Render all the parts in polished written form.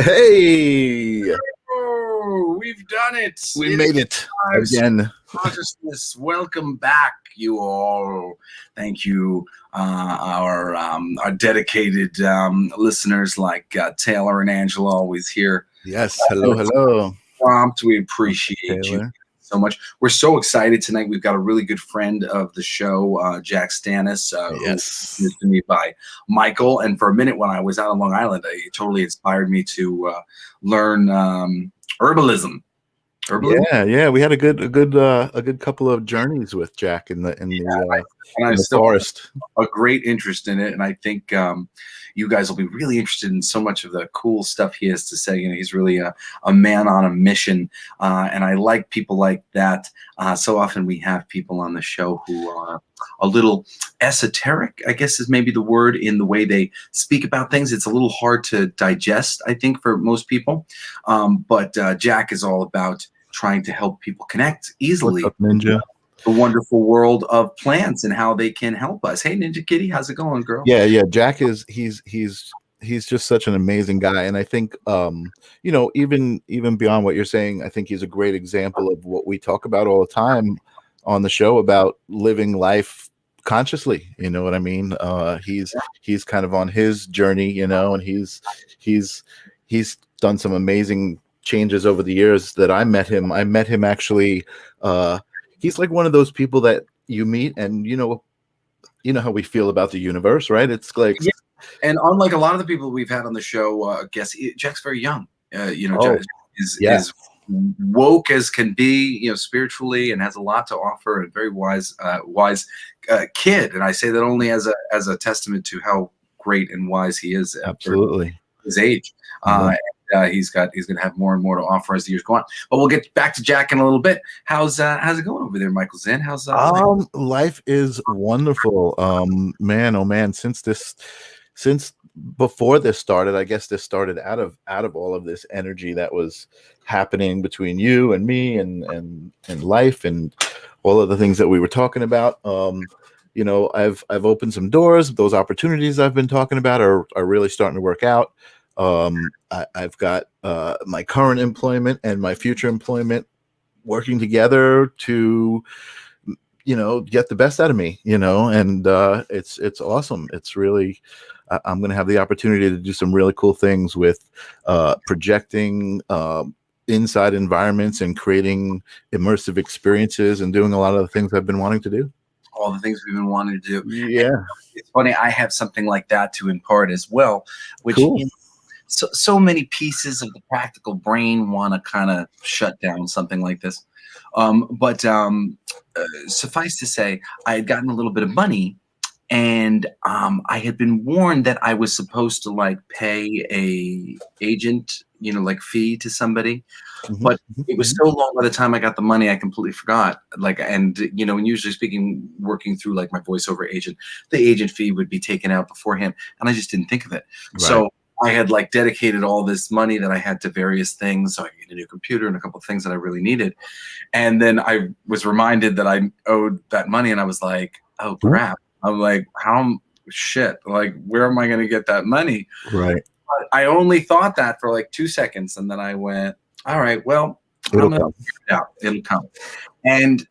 Hey, Oh, we've done it. we made it Lives again. Consciousness. Welcome back, you all. Thank you, our dedicated listeners like Taylor and Angela, always here. Yes, hello, Prompt. We appreciate you Taylor. so much. We're so excited tonight. We've got a really good friend of the show, Jack Stanis, who was Yes, introduced to me by Michael. And for a minute, when I was out on Long Island, it totally inspired me to learn herbalism. yeah. We had a good couple of journeys with Jack in the And I in the still forest. a great interest in it, and I think you guys will be really interested in so much of the cool stuff he has to say. You know, he's really a man on a mission, and I like people like that. So often we have people on the show who are a little esoteric, I guess is maybe the word, in the way they speak about things. It's a little hard to digest, I think, for most people. But Jack is all about trying to help people connect easily. What's up, Ninja? The wonderful world of plants and how they can help us. Hey, Ninja Kitty, how's it going, girl? Yeah. Jack is he's just such an amazing guy, and I think even beyond what you're saying, I think he's a great example of what we talk about all the time on the show about living life consciously. You know what I mean? He's kind of on his journey, and he's done some amazing changes over the years that I met him. I met him actually. He's like one of those people that you meet, and you know how we feel about the universe, right? It's like, Yeah. And unlike a lot of the people we've had on the show, Jack's very young. Jack is woke as can be, spiritually, and has a lot to offer, and very wise kid. And I say that only as a testament to how great and wise he is. Absolutely. His age. He's going to have more and more to offer as the years go on. But we'll get back to Jack in a little bit. How's it going over there, Michael Zinn? How's life is wonderful. Man, oh man, since before this started, I guess this started out of all of this energy that was happening between you and me and life and all of the things that we were talking about. I've opened some doors. Those opportunities I've been talking about are really starting to work out. I've got my current employment and my future employment working together to get the best out of me, and it's awesome. It's really I'm going to have the opportunity to do some really cool things with projecting inside environments and creating immersive experiences and doing a lot of the things I've been wanting to do. All the things we've been wanting to do. Yeah. And it's funny, I have something like that to impart as well, which cool. So many pieces of the practical brain want to kind of shut down something like this. But suffice to say, I had gotten a little bit of money, and I had been warned that I was supposed to pay a agent, fee to somebody. But it was so long by the time I got the money, I completely forgot. And usually speaking, working through my voiceover agent, the agent fee would be taken out beforehand, and I just didn't think of it. Right. So I had dedicated all this money that I had to various things. So I could get a new computer and a couple of things that I really needed. And then I was reminded that I owed that money, and I was like, oh crap. I'm like, shit, where am I going to get that money? Right. But I only thought that for 2 seconds. And then I went, all right, well, it'll come. It'll come. And,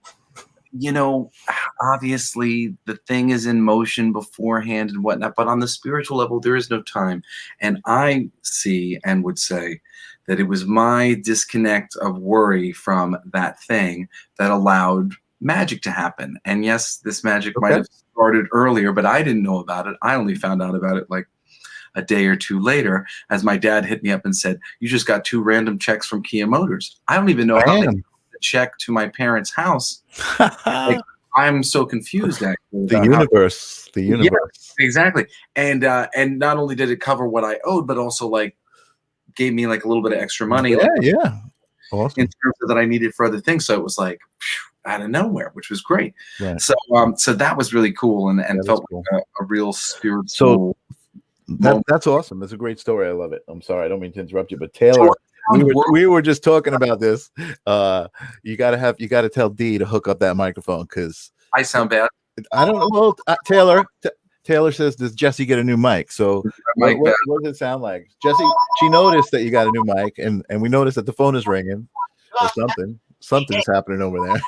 obviously the thing is in motion beforehand and whatnot, but on the spiritual level, there is no time. And I see and would say that it was my disconnect of worry from that thing that allowed magic to happen. And yes, this magic might have started earlier, but I didn't know about it. I only found out about it a day or two later, as my dad hit me up and said, you just got 2 random checks from Kia Motors. I don't even know how they got the check to my parents' house. I'm so confused, actually. The universe. Yeah, exactly. And not only did it cover what I owed, but also gave me a little bit of extra money. Yeah. Awesome. In terms of that I needed for other things. So it was out of nowhere, which was great. Right. So that was really cool and felt cool. A real spiritual. So that's awesome. That's a great story. I love it. I'm sorry, I don't mean to interrupt you, but Taylor, we were just talking about this. You gotta tell D to hook up that microphone, because I sound bad. I don't know. Taylor, Taylor says, "Does Jesse get a new mic?" So Mike, what does it sound like? Jesse, she noticed that you got a new mic, and we noticed that the phone is ringing or something. Something's happening over there.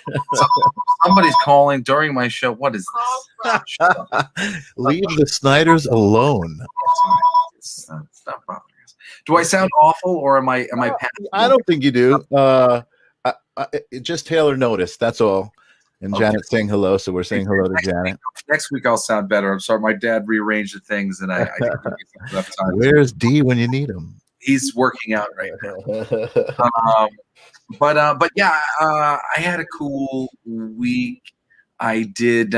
somebody's calling during my show. What is this? Leave the Snyders alone. Stop bothering us. Do I sound awful, or am I I don't think you do. Just Taylor noticed. That's all. And Okay. Janet's saying hello, so we're saying hello to Janet. Next week I'll sound better. I'm sorry, my dad rearranged the things, and I didn't get enough time. Where's D when you need him? He's working out right now. But yeah, I had a cool week. I did.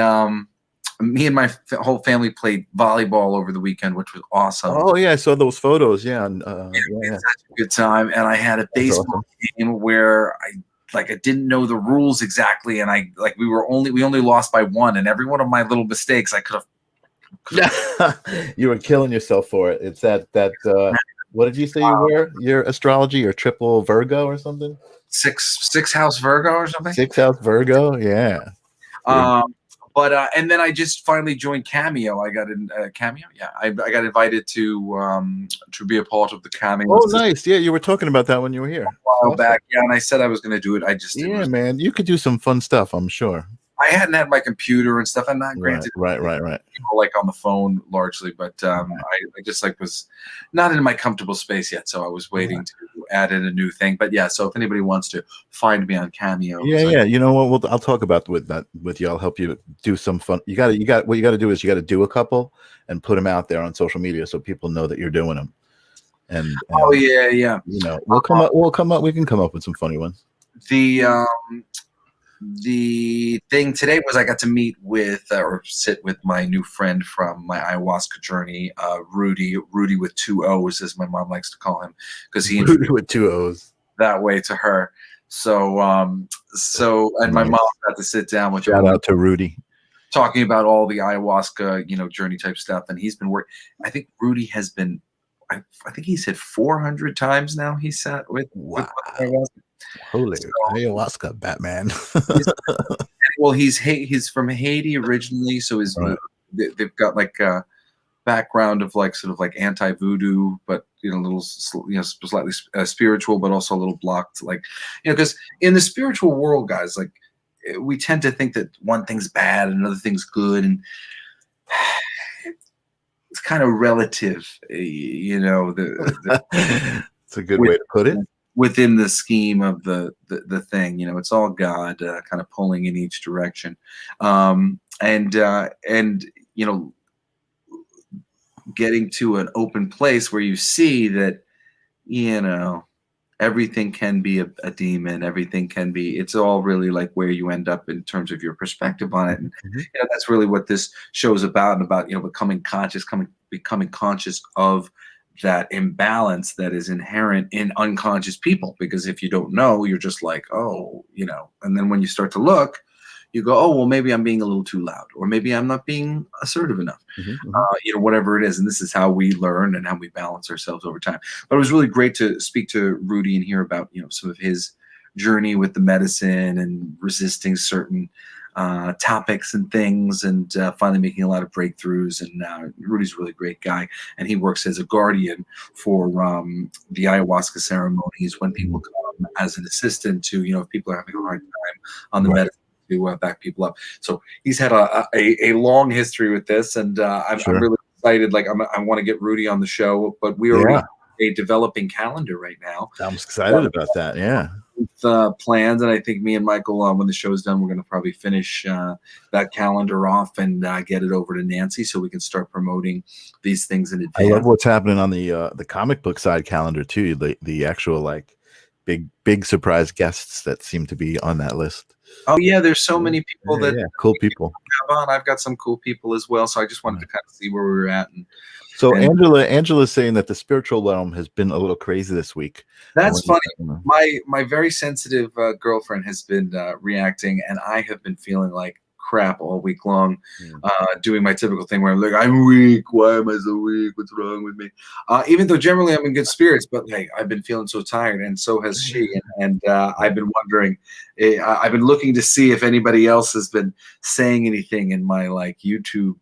Me and my whole family played volleyball over the weekend, which was awesome. Oh yeah, I saw those photos. Yeah, Such a good time. And I had a baseball game where I didn't know the rules exactly, and we only lost by 1, and every one of my little mistakes I could have. You were killing yourself for it. It's that what did you say you were? Your astrology or triple Virgo or something? Six house Virgo or something? 6 house Virgo, yeah. But and then I just finally joined Cameo. I got in Cameo. Yeah, I got invited to be a part of the Cameo. Oh, nice. Yeah, you were talking about that when you were here a while back. Yeah, and I said I was going to do it. I just man, you could do some fun stuff. I'm sure. I hadn't had my computer and stuff. I'm not granted, right. Like on the phone largely, but I just was not in my comfortable space yet, so I was waiting to add in a new thing. But yeah, so if anybody wants to find me on Cameo, yeah, you know what? I'll talk about with you. I'll help you do some fun. What you got to do is you got to do a couple and put them out there on social media so people know that you're doing them. And oh yeah. You know, we'll come up. We can come up with some funny ones. The thing today was I got to meet with or sit with my new friend from my ayahuasca journey, Rudy with 2 O's, as my mom likes to call him, because he Rudy with 2 O's that way to her. So and my mom got to sit down with shout out to Rudy, talking about all the ayahuasca, journey type stuff, and he's been working. I think Rudy has been. I think he's hit 400 times now. He sat with. Wow. Holy ayahuasca, Batman. Well, he's from Haiti originally, so they've got like a background of like sort of like anti-voodoo, but little slightly spiritual, but also a little blocked, like because in the spiritual world, guys, like we tend to think that one thing's bad and another thing's good, and it's kind of relative, It's a good way to put it. Within the scheme of the thing, it's all God kind of pulling in each direction, and getting to an open place where you see that everything can be a demon, everything can be. It's all really like where you end up in terms of your perspective on it, and that's really what this show is about. And about becoming conscious, becoming conscious of that imbalance that is inherent in unconscious people, because if you don't know, you're just like, and then when you start to look, you go, oh, well, maybe I'm being a little too loud, or maybe I'm not being assertive enough, whatever it is. And this is how we learn and how we balance ourselves over time. But it was really great to speak to Rudy and hear about, some of his journey with the medicine and resisting certain topics and things, and finally making a lot of breakthroughs. And Rudy's a really great guy, and he works as a guardian for the ayahuasca ceremonies when people come as an assistant to, if people are having a hard time on the medicine, to back people up. So he's had a long history with this, and I'm really excited. Like I want to get Rudy on the show, but we already have a developing calendar right now. I'm excited about that. Yeah. With plans, and I think me and Michael, when the show's done, we're going to probably finish that calendar off and get it over to Nancy so we can start promoting these things in advance. I love what's happening on the comic book side calendar too. The actual like big surprise guests that seem to be on that list. Oh yeah, there's so many people cool people. I've got some cool people as well, so I just wanted to kind of see where we were at. And so Angela's saying that the spiritual realm has been a little crazy this week. That's funny. My very sensitive girlfriend has been reacting, and I have been feeling like crap all week long, doing my typical thing where I'm like, I'm weak. Why am I so weak? What's wrong with me? Even though generally I'm in good spirits, but hey, I've been feeling so tired, and so has she. And I've been wondering, I've been looking to see if anybody else has been saying anything in my like YouTube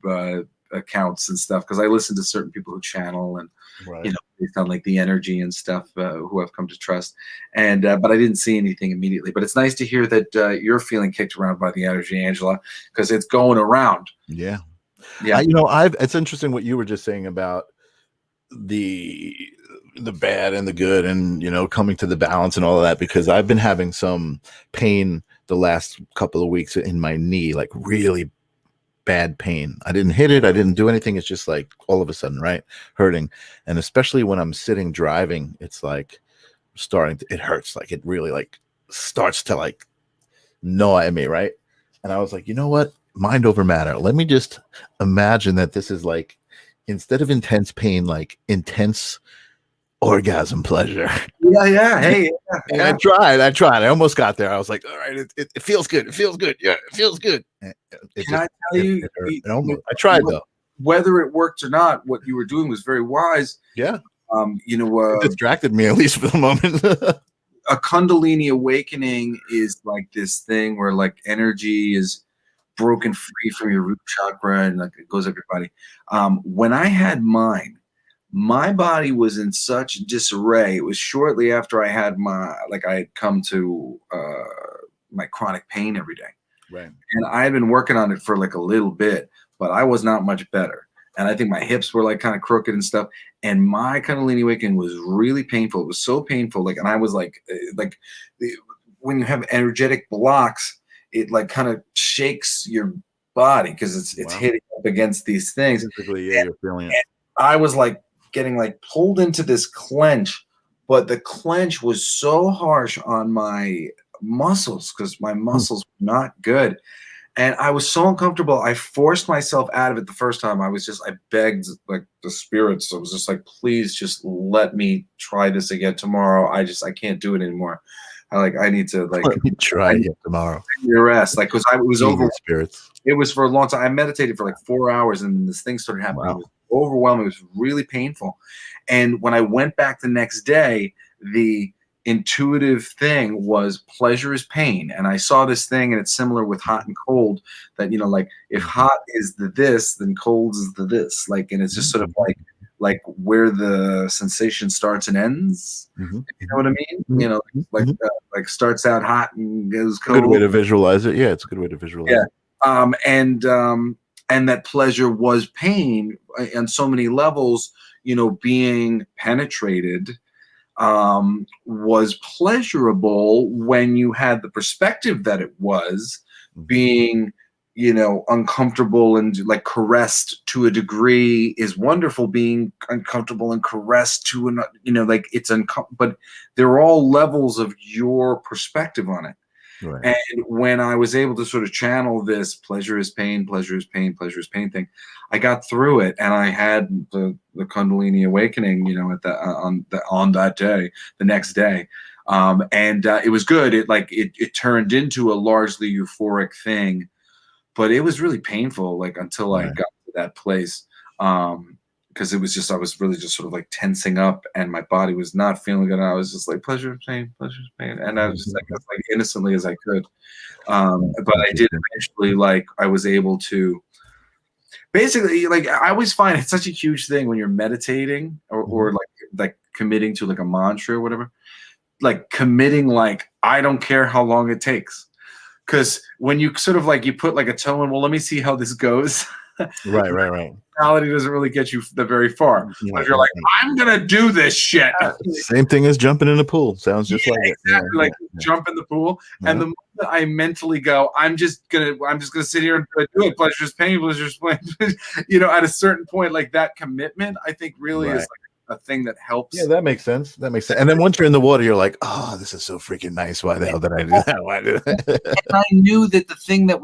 accounts and stuff, because I listen to certain people who channel, and Right. based on like the energy and stuff, who I've come to trust. And but I didn't see anything immediately. But it's nice to hear that you're feeling kicked around by the energy, Angela, because it's going around. Yeah. Yeah. It's interesting what you were just saying about the bad and the good, and coming to the balance and all of that, because I've been having some pain the last couple of weeks in my knee, like really bad pain. I didn't hit it, I didn't do anything, it's just like all of a sudden, right, hurting. And especially when I'm sitting driving, it's like it hurts, like it really like starts to like gnaw at me, right? And I was like, you know what, mind over matter, let me just imagine that this is like, instead of intense pain, like intense orgasm pleasure. Yeah. Hey. And I tried. I almost got there. I was like, all right, it feels good. It feels good. Yeah, it feels good. Can I tell you? I tried though. Whether it worked or not, what you were doing was very wise. Yeah. It distracted me, at least for the moment. A Kundalini awakening is like this thing where like energy is broken free from your root chakra, and like it goes up your body. When I had mine, my body was in such disarray. It was shortly after I had I had come to my chronic pain every day. Right. And I had been working on it for like a little bit, but I was not much better. And I think my hips were like kind of crooked and stuff. And my Kundalini awakening was really painful. It was so painful. Like, and I was like when you have energetic blocks, it like kind of shakes your body because it's hitting up against these things. Physically, yeah, you're feeling it. I was like getting like pulled into this clench, but the clench was so harsh on my muscles because my muscles were not good. And I was so uncomfortable. I forced myself out of it the first time. I begged like the spirits. I was just like, please just let me try this again tomorrow. I can't do it anymore. I need to like let me try again tomorrow. Rest. Like, cause I was over spirits. It was for a long time. I meditated for like 4 hours and this thing started happening. Wow. It was overwhelming. It was really painful. And when I went back the next day, the intuitive thing was pleasure is pain. And I saw this thing, and it's similar with hot and cold, that, like if hot is the this, then cold is the this. Like, and it's just sort of like where the sensation starts and ends. Mm-hmm. You know what I mean? Like starts out hot and goes cold. Good way to visualize it. Yeah, it's a good way to visualize it. And that pleasure was pain on so many levels. Being penetrated was pleasurable when you had the perspective that it was. Being uncomfortable and like caressed to a degree is wonderful. Being uncomfortable and caressed to like it's but they're all levels of your perspective on it. Right. And when I was able to sort of channel this pleasure is pain, pleasure is pain, pleasure is pain thing, I got through it, and I had the Kundalini awakening, on that day, the next day, and it was good. It turned into a largely euphoric thing, but it was really painful, like until I got to that place, because it was just I was really just sort of like tensing up, and my body was not feeling good. And I was just like pleasure is pain, and I was just like as like innocently as I could, but I did eventually I was able to. Basically, like I always find it's such a huge thing when you're meditating or like committing to like a mantra or whatever, like committing, like I don't care how long it takes, because when you sort of like you put like a toe in, well, let me see how this goes. Right. Reality doesn't really get you very far. But if you're like, I'm gonna do this shit. Same thing as jumping in the pool. Sounds just like it. Exactly. Jump in the pool, and the moment I mentally go, I'm just gonna sit here and do it. Pleasure's pain, pleasure's pain. At a certain point, like that commitment, I think really is like a thing that helps. Yeah, that makes sense. And then once you're in the water, you're like, oh, this is so freaking nice. Why the hell did I do that? Why did I? And I knew that the thing that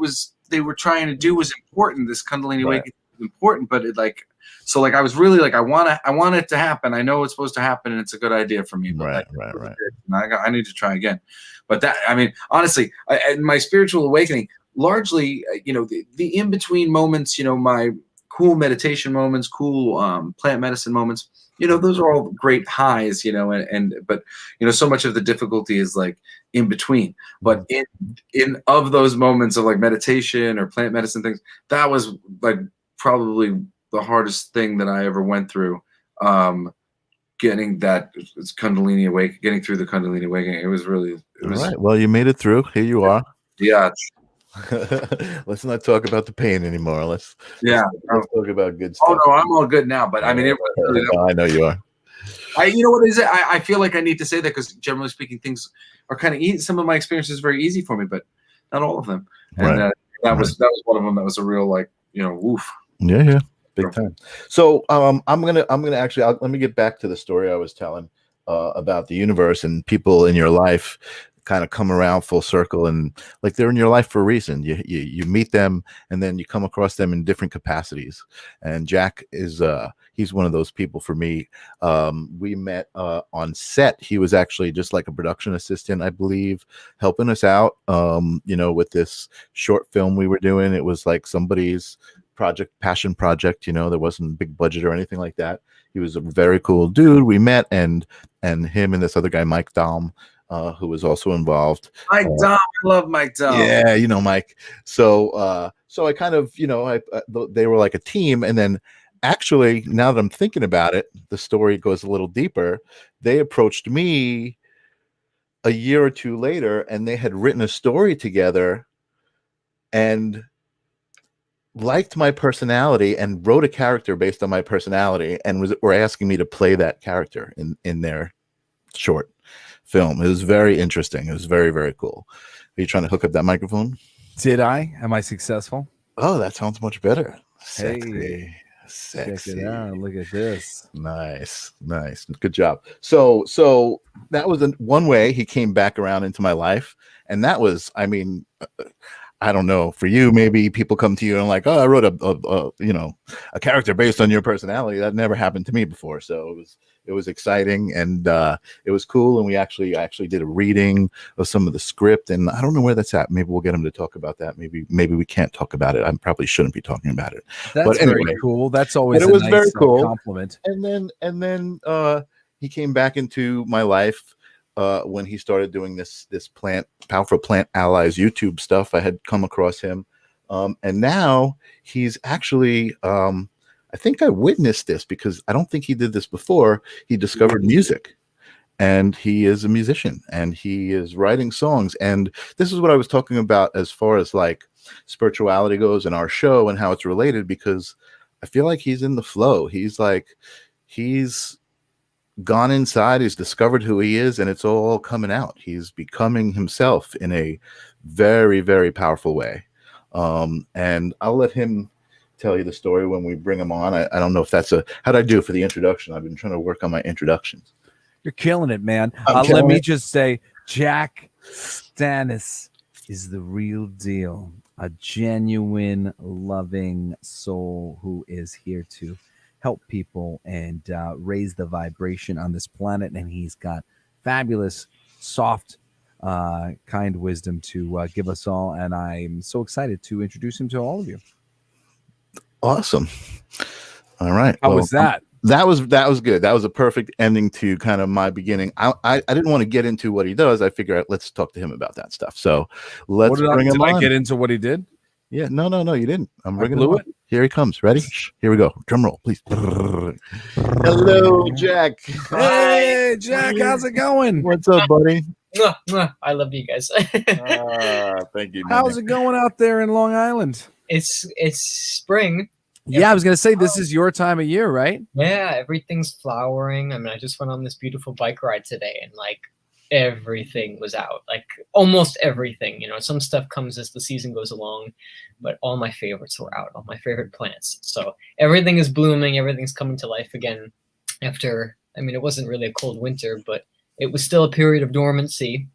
they were trying to do was important. This Kundalini awakening was important, but it I was really like, I want it to happen. I know it's supposed to happen, and it's a good idea for me. But right. I need to try again. But that, I mean, honestly, in my spiritual awakening, largely, the in between moments, my cool meditation moments, cool plant medicine moments, those are all great highs, but so much of the difficulty is like in between. But in of those moments of like meditation or plant medicine things, that was like probably the hardest thing that I ever went through. Getting that Kundalini awakening, getting through the Kundalini awakening. It was really, it was. All right. Well, you made it through. Here you are. Yeah. Let's not talk about the pain anymore. Let's talk about good stuff. Oh no, I'm all good now. But I mean, it was really, I know you are. you know what is it? I feel like I need to say that because generally speaking, things are kind of easy. Some of my experiences are very easy for me, but not all of them. And that was one of them. That was a real, like, you know, woof. Yeah, big time. So I'm gonna actually let me get back to the story I was telling about the universe and people in your life kind of come around full circle, and like they're in your life for a reason. You meet them and then you come across them in different capacities. And Jack is he's one of those people for me. We met on set. He was actually just like a production assistant, I believe, helping us out you know, with this short film we were doing. It was like somebody's passion project, you know. There wasn't a big budget or anything like that. He was a very cool dude. We met, and him and this other guy, Mike Dahm, who was also involved. Mike Dahm, I love Mike Dahm. Yeah, you know Mike. So so I kind of, you know, they were like a team. And then actually, now that I'm thinking about it, the story goes a little deeper. They approached me a year or two later, and they had written a story together and liked my personality and wrote a character based on my personality, and were asking me to play that character in their short film. It was very interesting. It was very, very cool. Are you trying to hook up that microphone? Did I? Am I successful? Oh, that sounds much better. Sexy. Hey, Sexy. check it out. Look at this. Nice. Good job. So that was one way he came back around into my life. And that was, I mean, I don't know, for you, maybe people come to you and like, oh, I wrote a you know, a character based on your personality. That never happened to me before. So it was exciting, and it was cool. And we actually did a reading of some of the script, and I don't know where that's at. Maybe we'll get him to talk about that. Maybe we can't talk about it. I probably shouldn't be talking about it. That's but anyway, very cool. That's always it was nice, very cool compliment. And then he came back into my life when he started doing this Powerful Plant Allies YouTube stuff. I had come across him, and now he's actually I think I witnessed this because I don't think he did this before. He discovered music, and he is a musician, and he is writing songs. And this is what I was talking about as far as like spirituality goes in our show and how it's related, because I feel like he's in the flow. He's gone inside, he's discovered who he is, and it's all coming out. He's becoming himself in a very, very powerful way. And I'll let him tell you the story when we bring him on. I don't know if that's how'd I do for the introduction? I've been trying to work on my introductions. You're killing it, man. Let me just say, Jack Stanis is the real deal. A genuine, loving soul who is here to help people and raise the vibration on this planet. And he's got fabulous, soft, kind wisdom to give us all. And I'm so excited to introduce him to all of you. Awesome. All right. How was that? That was good. That was a perfect ending to kind of my beginning. I didn't want to get into what he does. I figured let's talk to him about that stuff. So let's bring him on. Did I get into what he did? Yeah, no, you didn't. I'm bringing him on. Here he comes. Ready? Here we go. Drum roll, please. Hello, Jack. Hey, Jack. How's it going? What's up, buddy? I love you guys. Thank you. How's it going out there in Long Island? It's spring. Yeah, I was gonna say this is your time of year, right? Yeah, everything's flowering. I mean, I just went on this beautiful bike ride today, and like everything was out, like almost everything. You know, some stuff comes as the season goes along, but all my favorites were out, all my favorite plants. So everything is blooming, everything's coming to life again after, I mean, it wasn't really a cold winter, but it was still a period of dormancy.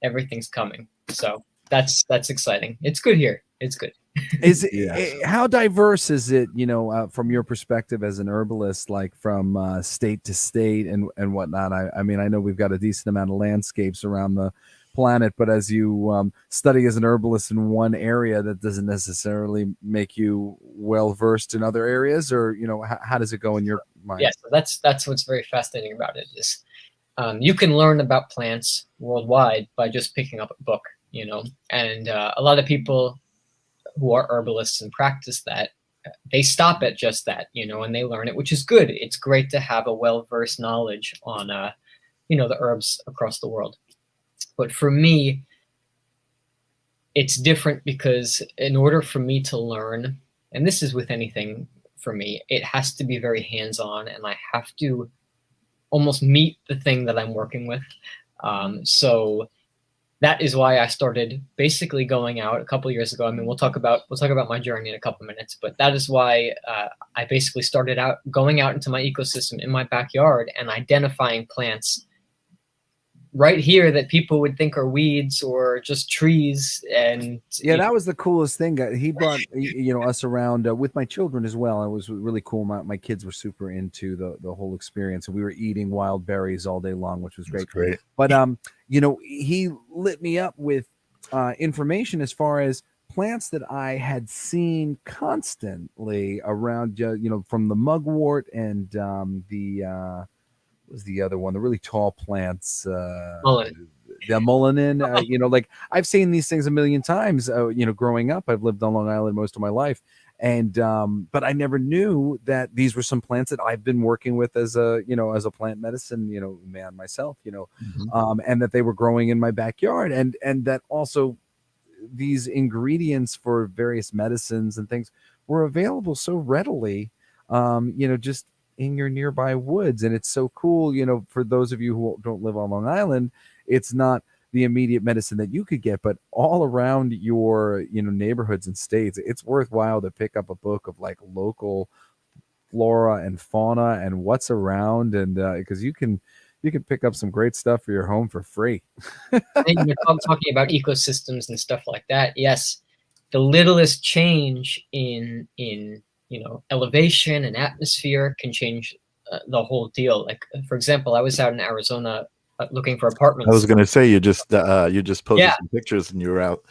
Everything's coming. So that's exciting. It's good here. It's good. Is it, how diverse is it, you know, from your perspective as an herbalist, like from state to state and whatnot? I mean, I know we've got a decent amount of landscapes around the planet, but as you study as an herbalist in one area, that doesn't necessarily make you well versed in other areas, or, you know, how does it go in your mind? Yeah, so that's what's very fascinating about it is you can learn about plants worldwide by just picking up a book, you know, and a lot of people who are herbalists and practice that they stop at just that, and they learn it, which is good. It's great to have a well-versed knowledge on, the herbs across the world. But for me, it's different because in order for me to learn, and this is with anything for me, it has to be very hands-on, and I have to almost meet the thing that I'm working with. So that is why I started basically going out a couple of years ago. I mean, we'll talk about my journey in a couple minutes, but that is why I basically started out going out into my ecosystem in my backyard and identifying plants right here that people would think are weeds or just trees. And yeah, that was the coolest thing. He brought us around with my children as well. It was really cool. My kids were super into the whole experience, and we were eating wild berries all day long, which was great. That's great. But he lit me up with information as far as plants that I had seen constantly around, from the mugwort and was the other one, the really tall plants, Mullein. the mullein. Like I've seen these things a million times. Growing up, I've lived on Long Island most of my life, and but I never knew that these were some plants that I've been working with as a plant medicine man myself. And that they were growing in my backyard, and that also these ingredients for various medicines and things were available so readily. Just in your nearby woods. And it's so cool, for those of you who don't live on Long Island, it's not the immediate medicine that you could get, but all around your neighborhoods and states. It's worthwhile to pick up a book of like local flora and fauna and what's around, and because you can pick up some great stuff for your home for free. And you're talking about ecosystems and stuff like that. Yes, the littlest change in elevation and atmosphere can change the whole deal. Like, for example, I was out in Arizona looking for apartments. I was going to say, you just posted some pictures and you were out.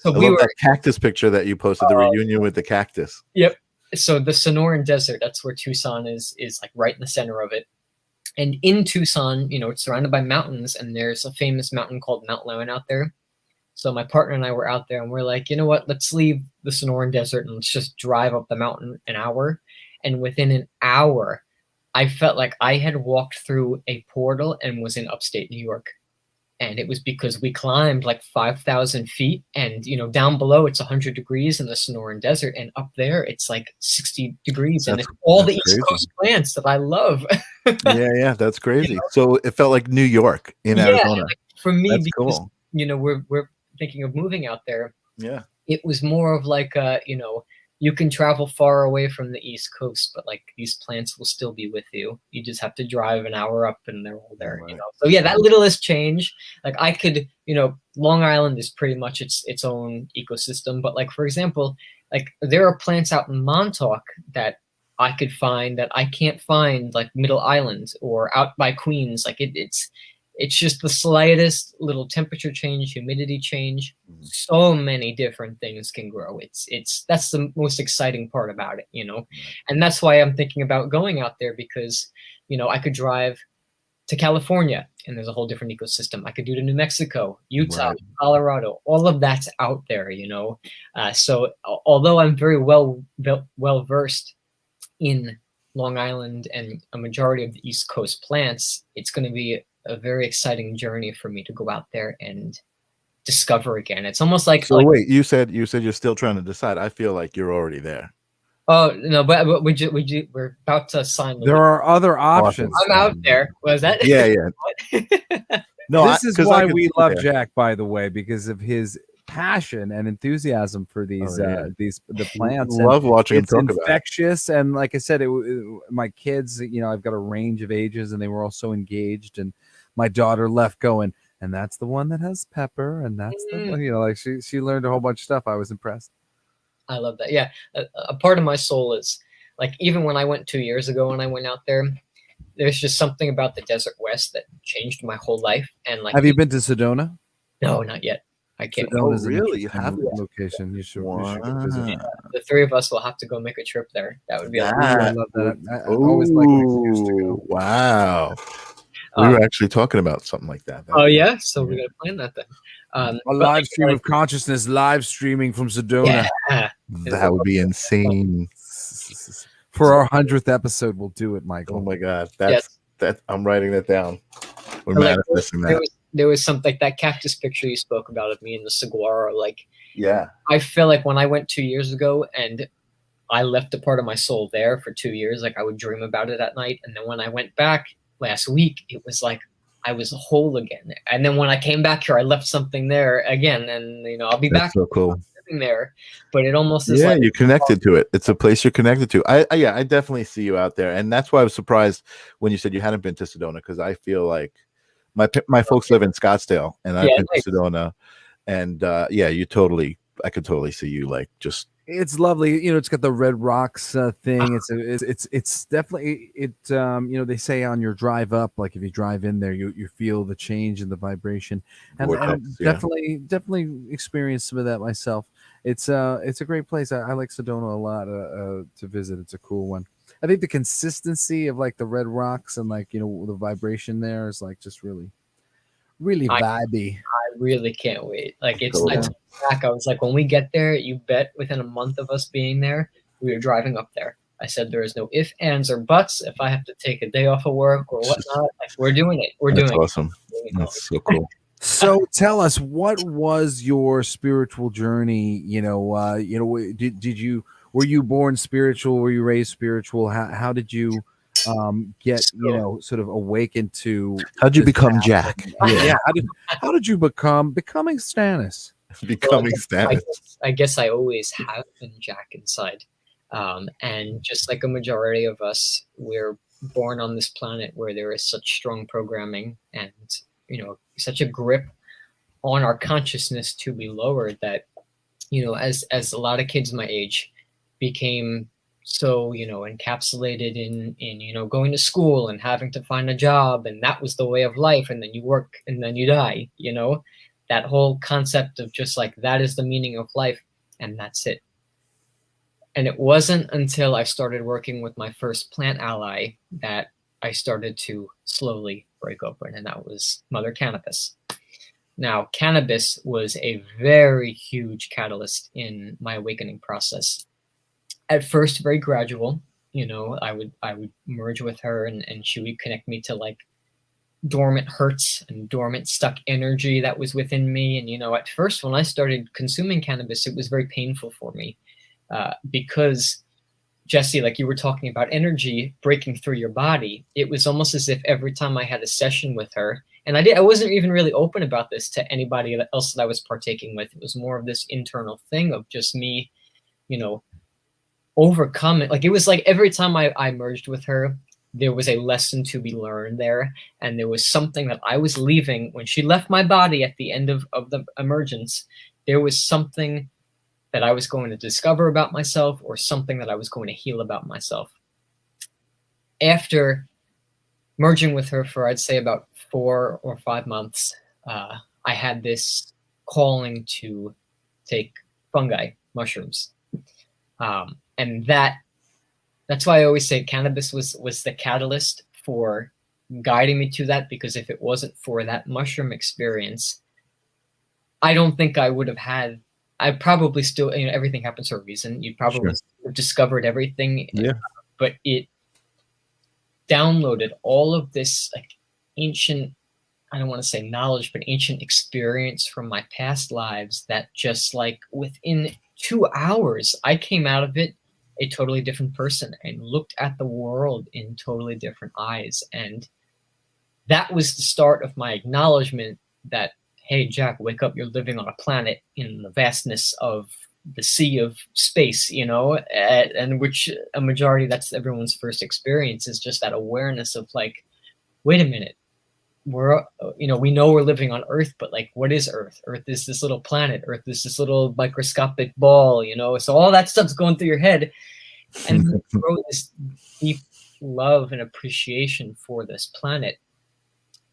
So I love that cactus picture that you posted, the reunion with the cactus. Yep. So the Sonoran Desert, that's where Tucson is like right in the center of it. And in Tucson, it's surrounded by mountains, and there's a famous mountain called Mount Lemmon out there. So my partner and I were out there, and we're like, you know what? Let's leave the Sonoran Desert and let's just drive up the mountain an hour. And within an hour, I felt like I had walked through a portal and was in upstate New York. And it was because we climbed like 5,000 feet, and down below it's 100 degrees in the Sonoran Desert, and up there it's like 60 degrees, and it's all the East Coast plants that I love. yeah, that's crazy. So it felt like New York in Arizona. Like for me, that's because cool. We're thinking of moving out there. Yeah, it was more of like you can travel far away from the East Coast, but like these plants will still be with you. You just have to drive an hour up and they're all there, Right. So yeah, that littlest change. Like I could, Long Island is pretty much its own ecosystem. But like, for example, like there are plants out in Montauk that I could find that I can't find like Middle Island or out by Queens. Like it's just the slightest little temperature change, humidity change. So many different things can grow. That's the most exciting part about it, And that's why I'm thinking about going out there, because, I could drive to California and there's a whole different ecosystem. I could do to New Mexico, Utah, right. Colorado, all of that's out there, So although I'm very well versed in Long Island and a majority of the East Coast plants, it's going to be a very exciting journey for me to go out there and discover again. It's almost like wait, you said you're still trying to decide. I feel like you're already there. Oh no, but we're about to sign. There are other options. I'm out there. Was that? Yeah. No, this is why we love Jack, by the way, because of his passion and enthusiasm for these the plants. I love watching him talk about it. It's infectious, and like I said, my kids, I've got a range of ages, and they were all so engaged. And my daughter left going, and that's the one that has pepper, and that's the one, like she learned a whole bunch of stuff. I was impressed. I love that. Yeah, a part of my soul is like, even when I went 2 years ago and I went out there, there's just something about the Desert West that changed my whole life. And like, have you been to Sedona? No, not yet. I can't. Oh, really? You have a location. You should visit. Yeah, the three of us will have to go make a trip there. That would be awesome. I love that. I always like an excuse to go. Wow. We were actually talking about something like that. Yeah? So we're going to plan that then. A live stream of consciousness, live streaming from Sedona. Yeah. That would be insane. For our 100th episode, we'll do it, Michael. Oh my God, Yes. that. I'm writing that down. We're Like, manifesting that. there was something like that cactus picture you spoke about of me and the saguaro. Like, Yeah. I feel like when I went 2 years ago and I left a part of my soul there for 2 years, like I would dream about it at night. And then when I went back last week, it was like I was whole again. And then when I came back here, I left something there again. And, you know, I'll be That's back so cool. living there. But it almost is Yeah, like, you're connected to it. It's a place you're connected to. I definitely see you out there. And that's why I was surprised when you said you hadn't been to Sedona, because I feel like my folks live in Scottsdale and I've been to Sedona. And yeah, I could totally see you like just. It's lovely, you know. It's got the Red Rocks thing. It's definitely it. You know, they say on your drive up, like if you drive in there, you feel the change in the vibration, and Vortex, yeah. definitely experienced some of that myself. It's a great place. I like Sedona a lot to visit. It's a cool one. I think the consistency of like the Red Rocks and like, you know, the vibration there is like just really vibey. I really can't wait. Like, it's, Cool. I told Zach, I was like, when we get there, you bet within a month of us being there, we are driving up there. I said, there is no ifs, ands, or buts. If I have to take a day off of work or whatnot, like, we're doing it. That's awesome. it. That's so cool. So tell us, what was your spiritual journey? You know, were you born spiritual? Were you raised spiritual? How did you get, you know, sort of awakened to? How'd you become Jack? Yeah. How did you becoming Stanis? Becoming Stanis. I guess I always have been Jack inside. And just like a majority of us, we're born on this planet where there is such strong programming and, you know, such a grip on our consciousness to be lowered that, you know, as a lot of kids my age became so, you know, encapsulated in, you know, going to school and having to find a job, and that was the way of life, and then you work and then you die, you know, that whole concept of just like, that is the meaning of life and that's it. And it wasn't until I started working with my first plant ally that I started to slowly break open, and that was Mother Cannabis. Now, cannabis was a very huge catalyst in my awakening process. At first, very gradual. You know, I would merge with her, and she would connect me to like dormant hurts and dormant stuck energy that was within me. And, you know, at first when I started consuming cannabis, it was very painful for me because, Jesse, like you were talking about energy breaking through your body, it was almost as if every time I had a session with her, and I wasn't even really open about this to anybody else that I was partaking with. It was more of this internal thing of just me, you know, overcome it. Like, it was like every time I merged with her, there was a lesson to be learned there, and there was something that I was leaving when she left my body at the end of the emergence. There was something that I was going to discover about myself, or something that I was going to heal about myself. After merging with her for, I'd say, about 4 or 5 months, I had this calling to take fungi, mushrooms. And that's why I always say cannabis was the catalyst for guiding me to that, because if it wasn't for that mushroom experience, I don't think I would have had, I probably still, you know, everything happens for a reason. You probably have discovered everything, but it downloaded all of this like ancient, I don't want to say knowledge, but ancient experience from my past lives that just like within 2 hours, I came out of it a totally different person and looked at the world in totally different eyes. And that was the start of my acknowledgement that, hey, Jack, wake up, you're living on a planet in the vastness of the sea of space, you know, and which a majority, that's everyone's first experience, is just that awareness of like, wait a minute, we're, you know, we know we're living on Earth, but like, what is Earth? Earth is this little planet. Earth is this little microscopic ball, you know? So all that stuff's going through your head, and you grow this deep love and appreciation for this planet.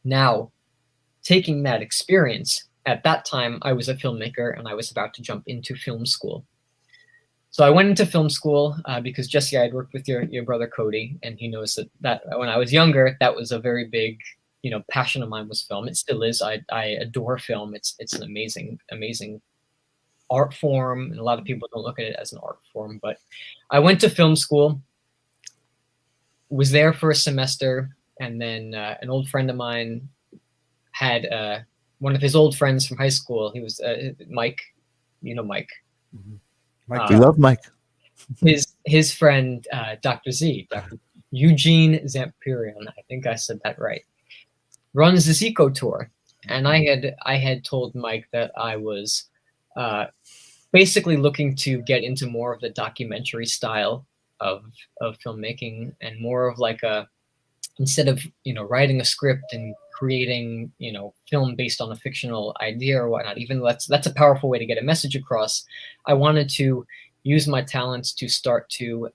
Now, taking that experience, at that time, I was a filmmaker and I was about to jump into film school. So I went into film school because Jesse, I had worked with your brother Cody, and he knows that when I was younger, that was a very big, you know, passion of mine was film. It still is. I adore film. It's an amazing art form, and a lot of people don't look at it as an art form. But I went to film school, was there for a semester, and then an old friend of mine had one of his old friends from high school. He was Mike, you know Mike. Mike, We love Mike. His friend Dr. Z, Dr. Eugene Zampirion, I think I said that right, runs this eco tour, and I had told Mike that I was basically looking to get into more of the documentary style of filmmaking, and more of like instead of writing a script and creating film based on a fictional idea or whatnot, even that's a powerful way to get a message across. I wanted to use my talents to start to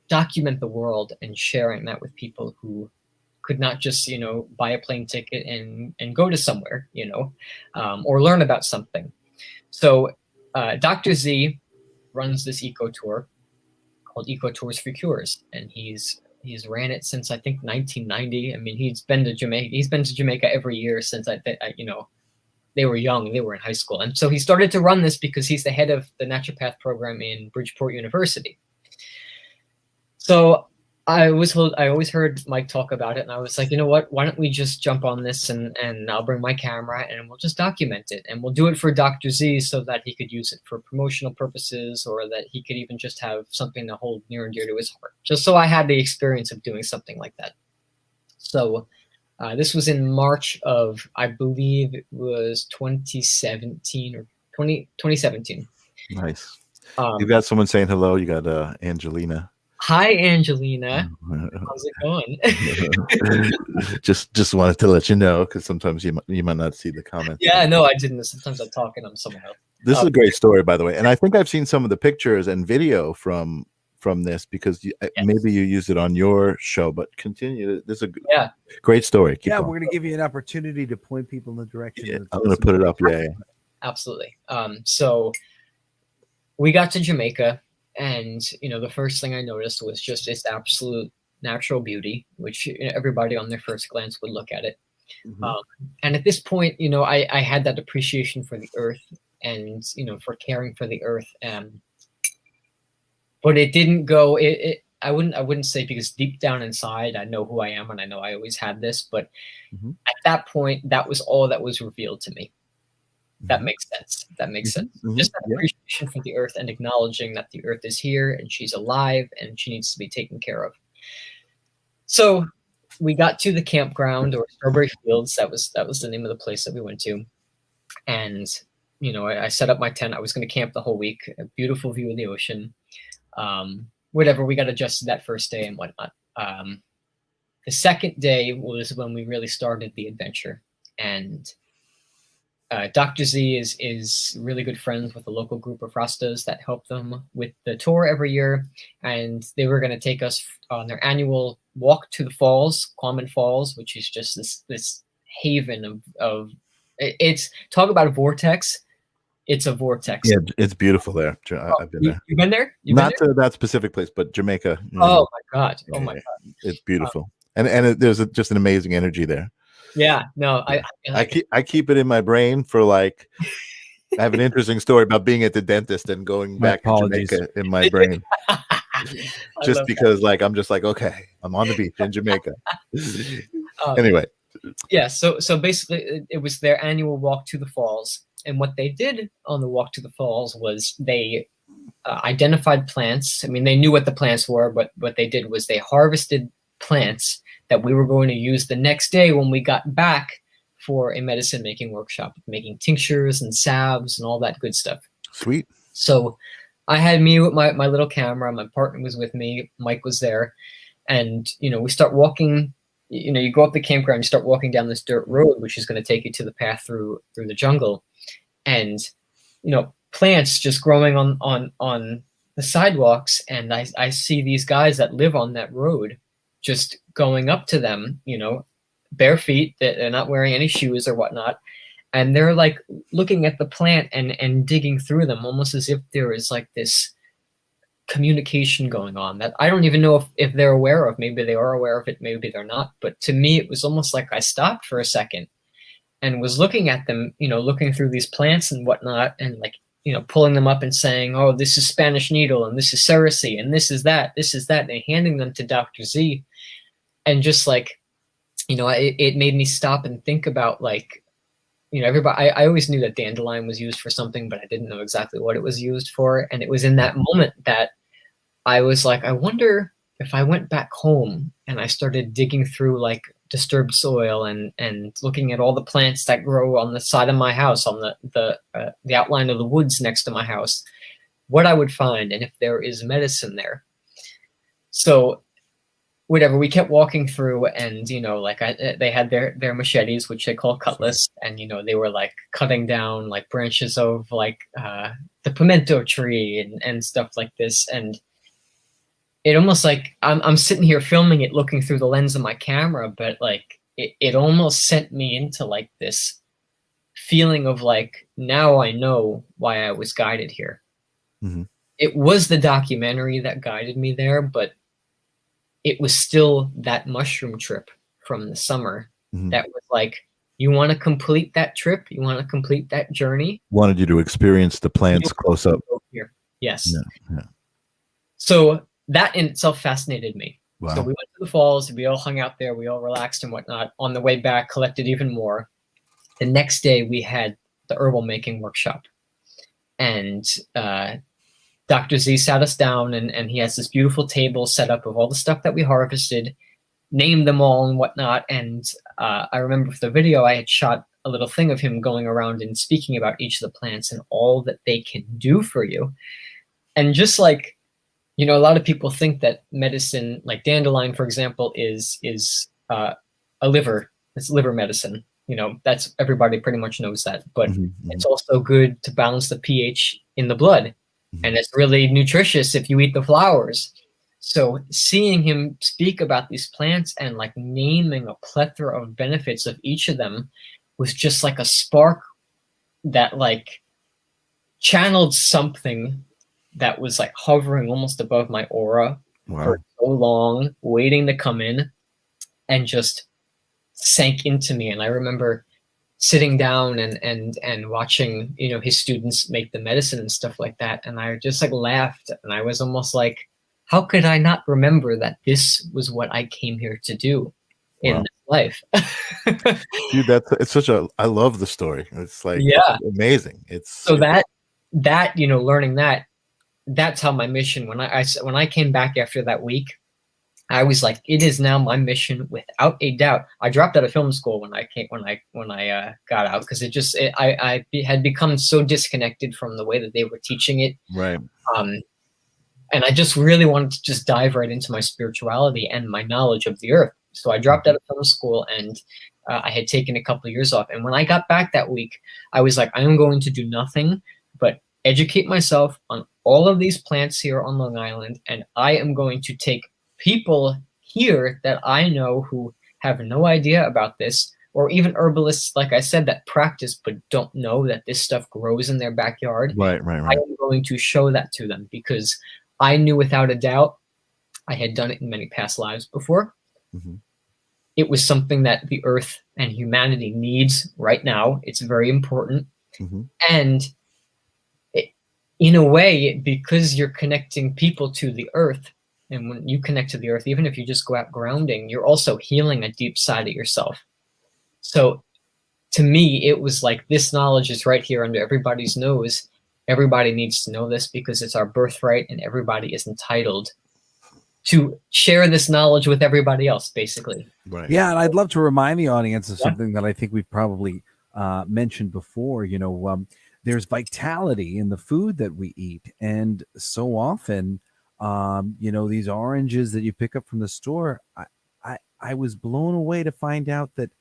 document the world and sharing that with people who could not just buy a plane ticket and go to somewhere, or learn about something. So Dr. Z runs this eco tour called Eco Tours for Cures, and he's ran it since I think 1990. I mean, he's been to Jamaica every year since they were young, they were in high school. And so he started to run this because he's the head of the naturopath program in Bridgeport University. So I always heard Mike talk about it, and I was like, you know what, why don't we just jump on this, and I'll bring my camera and we'll just document it, and we'll do it for Dr. Z so that he could use it for promotional purposes, or that he could even just have something to hold near and dear to his heart, just so I had the experience of doing something like that. So this was in March of, I believe it was 2017 or 2017. Nice. You got someone saying hello. You got Angelina. Hi, Angelina. How's it going? just wanted to let you know, because sometimes you might not see the comments. Yeah, no, I didn't. Sometimes I talk and I'm somewhere else. This is a great story, by the way, and I think I've seen some of the pictures and video from this, because maybe you used it on your show. But continue. This is a great story. Keep going. we're going to give you an opportunity to point people in the direction. Yeah, I'm going to put it up. Yeah. Absolutely. So we got to Jamaica. And, the first thing I noticed was just its absolute natural beauty, which everybody on their first glance would look at it. Mm-hmm. And at this point, I had that appreciation for the earth and, for caring for the earth. But it didn't go, I wouldn't say, because deep down inside, I know who I am and I know I always had this. But at that point, that was all that was revealed to me. That makes sense. Mm-hmm. Just that appreciation for the earth and acknowledging that the earth is here and she's alive and she needs to be taken care of. So we got to the campground, or Strawberry Fields. That was the name of the place that we went to. And, I set up my tent. I was going to camp the whole week. A beautiful view of the ocean. Whatever, we got adjusted that first day and whatnot. The second day was when we really started the adventure. And Dr. Z is really good friends with a local group of Rastas that help them with the tour every year, and they were going to take us on their annual walk to the falls, Common Falls, which is just this haven of it's, talk about a vortex. It's a vortex. Yeah, it's beautiful there. I've been there. You've been there? Not to that specific place, but Jamaica. Oh my God! Oh my God! It's beautiful, and there's just an amazing energy there. Yeah, no, I keep it in my brain for like, I have an interesting story about being at the dentist and going back to Jamaica in my brain. Just because I'm just like, okay, I'm on the beach in Jamaica. Anyway. Yeah, so basically it was their annual walk to the falls. And what they did on the walk to the falls was they identified plants. I mean, they knew what the plants were, but what they did was they harvested plants that we were going to use the next day when we got back for a medicine making workshop, making tinctures and salves and all that good stuff. Sweet. So I had me with my little camera. My partner was with me. Mike was there. And, we start walking. You go up the campground, you start walking down this dirt road, which is going to take you to the path through the jungle. And, plants just growing on the sidewalks. And I see these guys that live on that road just going up to them, bare feet, that they're not wearing any shoes or whatnot. And they're like looking at the plant and digging through them, almost as if there is like this communication going on that I don't even know if they're aware of. Maybe they are aware of it, maybe they're not. But to me, it was almost like I stopped for a second and was looking at them, looking through these plants and whatnot. And pulling them up and saying, oh, this is Spanish needle, and this is Cerecy, and this is that, and handing them to Dr. Z. And just like, it made me stop and think about, like, everybody, I always knew that dandelion was used for something, but I didn't know exactly what it was used for. And it was in that moment that I was like, I wonder if I went back home and I started digging through like disturbed soil and looking at all the plants that grow on the side of my house, on the outline of the woods next to my house, what I would find, and if there is medicine there. So whatever, we kept walking through, and they had their machetes, which they call cutlass, and they were like cutting down like branches of like the pimento tree and stuff like this. And it almost like I'm sitting here filming it, looking through the lens of my camera, but like it almost sent me into like this feeling of like, now I know why I was guided here. Mm-hmm. It was the documentary that guided me there, but it was still that mushroom trip from the summer that was like, you want to complete that trip, you want to complete that journey. Wanted you to experience the plants close up. Here. Yes. Yeah. So that in itself fascinated me. Wow. So we went to the falls, we all hung out there, we all relaxed and whatnot. On the way back, collected even more. The next day we had the herbal making workshop. And Dr. Z sat us down, and he has this beautiful table set up of all the stuff that we harvested, named them all and whatnot. And I remember for the video, I had shot a little thing of him going around and speaking about each of the plants and all that they can do for you. And just like, a lot of people think that medicine, like dandelion, for example, is a liver. It's liver medicine. That's, everybody pretty much knows that. But it's also good to balance the pH in the blood. And it's really nutritious if you eat the flowers. So seeing him speak about these plants and like naming a plethora of benefits of each of them was just like a spark that like channeled something that was like hovering almost above my aura for so long, waiting to come in, and just sank into me. And I remember sitting down and watching, his students make the medicine and stuff like that. And I just like laughed, and I was almost like, how could I not remember that this was what I came here to do in this life? Dude, it's such I love the story. It's like, amazing. It's so that, learning that's how my mission, when I came back after that week, I was like, it is now my mission without a doubt. I dropped out of film school when I got out, because I had become so disconnected from the way that they were teaching it. Right. And I just really wanted to just dive right into my spirituality and my knowledge of the earth. So I dropped out of film school, and I had taken a couple of years off. And when I got back that week, I was like, I am going to do nothing but educate myself on all of these plants here on Long Island, and I am going to take people here that I know who have no idea about this, or even herbalists, like I said, that practice but don't know that this stuff grows in their backyard. Right. I am going to show that to them, because I knew without a doubt, I had done it in many past lives before. It was something that the earth and humanity needs right now. It's very important. And in a way, because you're connecting people to the earth, and when you connect to the earth, even if you just go out grounding, you're also healing a deep side of yourself. So to me, it was like, this knowledge is right here under everybody's nose. Everybody needs to know this, because it's our birthright, and everybody is entitled to share this knowledge with everybody else, basically. Right. Yeah, and I'd love to remind the audience of something that I think we've probably mentioned before. There's vitality in the food that we eat, and so often, these oranges that you pick up from the store, I was blown away to find out that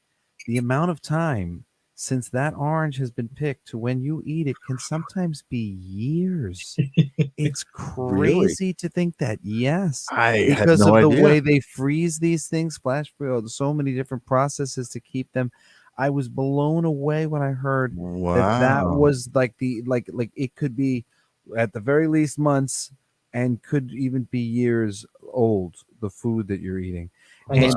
the amount of time since that orange has been picked to when you eat it can sometimes be years. It's crazy to think that. Yes, because of the way they freeze these things, flash freeze, so many different processes to keep them. I was blown away when I heard that was like it could be at the very least months, and could even be years old, the food that you're eating. And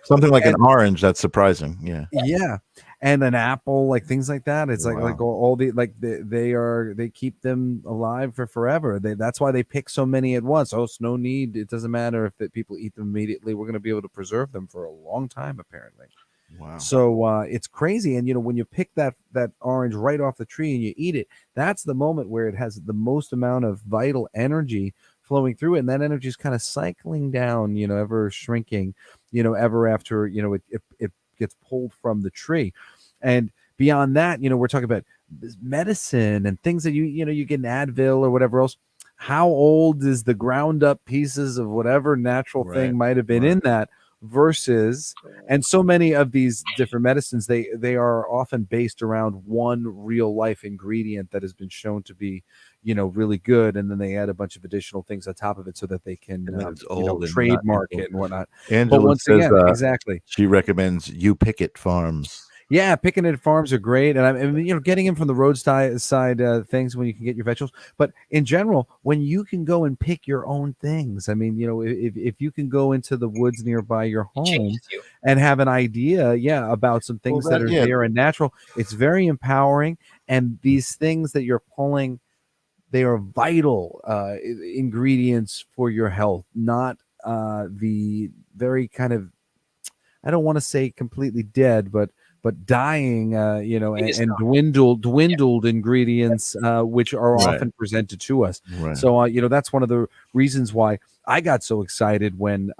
something like an orange, that's surprising. Yeah. and an apple, like things like that. It's like Wow. all the like they keep them alive for forever. That's why they pick so many at once. Oh, it's no need. It doesn't matter if people eat them immediately. We're going to be able to preserve them for a long time, apparently. Wow. So it's crazy. And when you pick that orange right off the tree and you eat it, that's the moment where it has the most amount of vital energy flowing through it, and that energy is kind of cycling down, ever shrinking, ever after it gets pulled from the tree. And beyond that, we're talking about medicine and things that you get an Advil or whatever else. How old is the ground up pieces of whatever natural thing might have been in that versus, and so many of these different medicines, they are often based around one real life ingredient that has been shown to be really good, and then they add a bunch of additional things on top of it so that they can it's old and trademark it and whatnot. Angela But once says, again, exactly, she recommends You Picket Farms. yeah, picking at farms are great, and I mean, getting them from the roadside things when you can get your vegetables. But in general, when you can go and pick your own things, I mean, if you can go into the woods nearby your home and have an idea, about some things that are there and natural, it's very empowering. And these things that you're pulling, they are vital ingredients for your health, not the very kind of, I don't want to say completely dead, but dying, and dwindled ingredients, which are often presented to us. So, that's one of the reasons why I got so excited when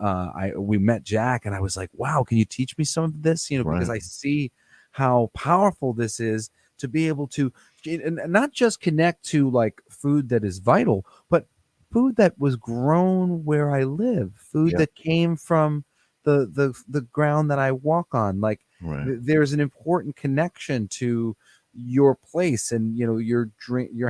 we met Jack, and I was like, wow, can you teach me some of this? Because I see how powerful this is to be able to, and not just connect to like food that is vital, but food that was grown where I live, food that came from the ground that I walk on. Like there's an important connection to your place, and you're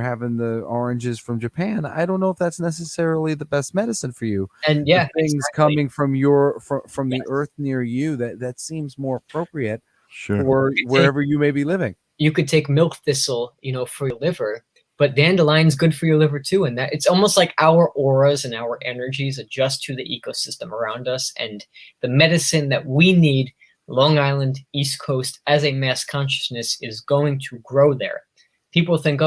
having the oranges from Japan. I don't know if that's necessarily the best medicine for you. And things coming from the earth near you, that seems more appropriate for wherever you may be living. You could take milk thistle, for your liver, but dandelion's good for your liver too. And that it's almost like our auras and our energies adjust to the ecosystem around us, and the medicine that we need, Long Island, East Coast, as a mass consciousness, is going to grow there. People think,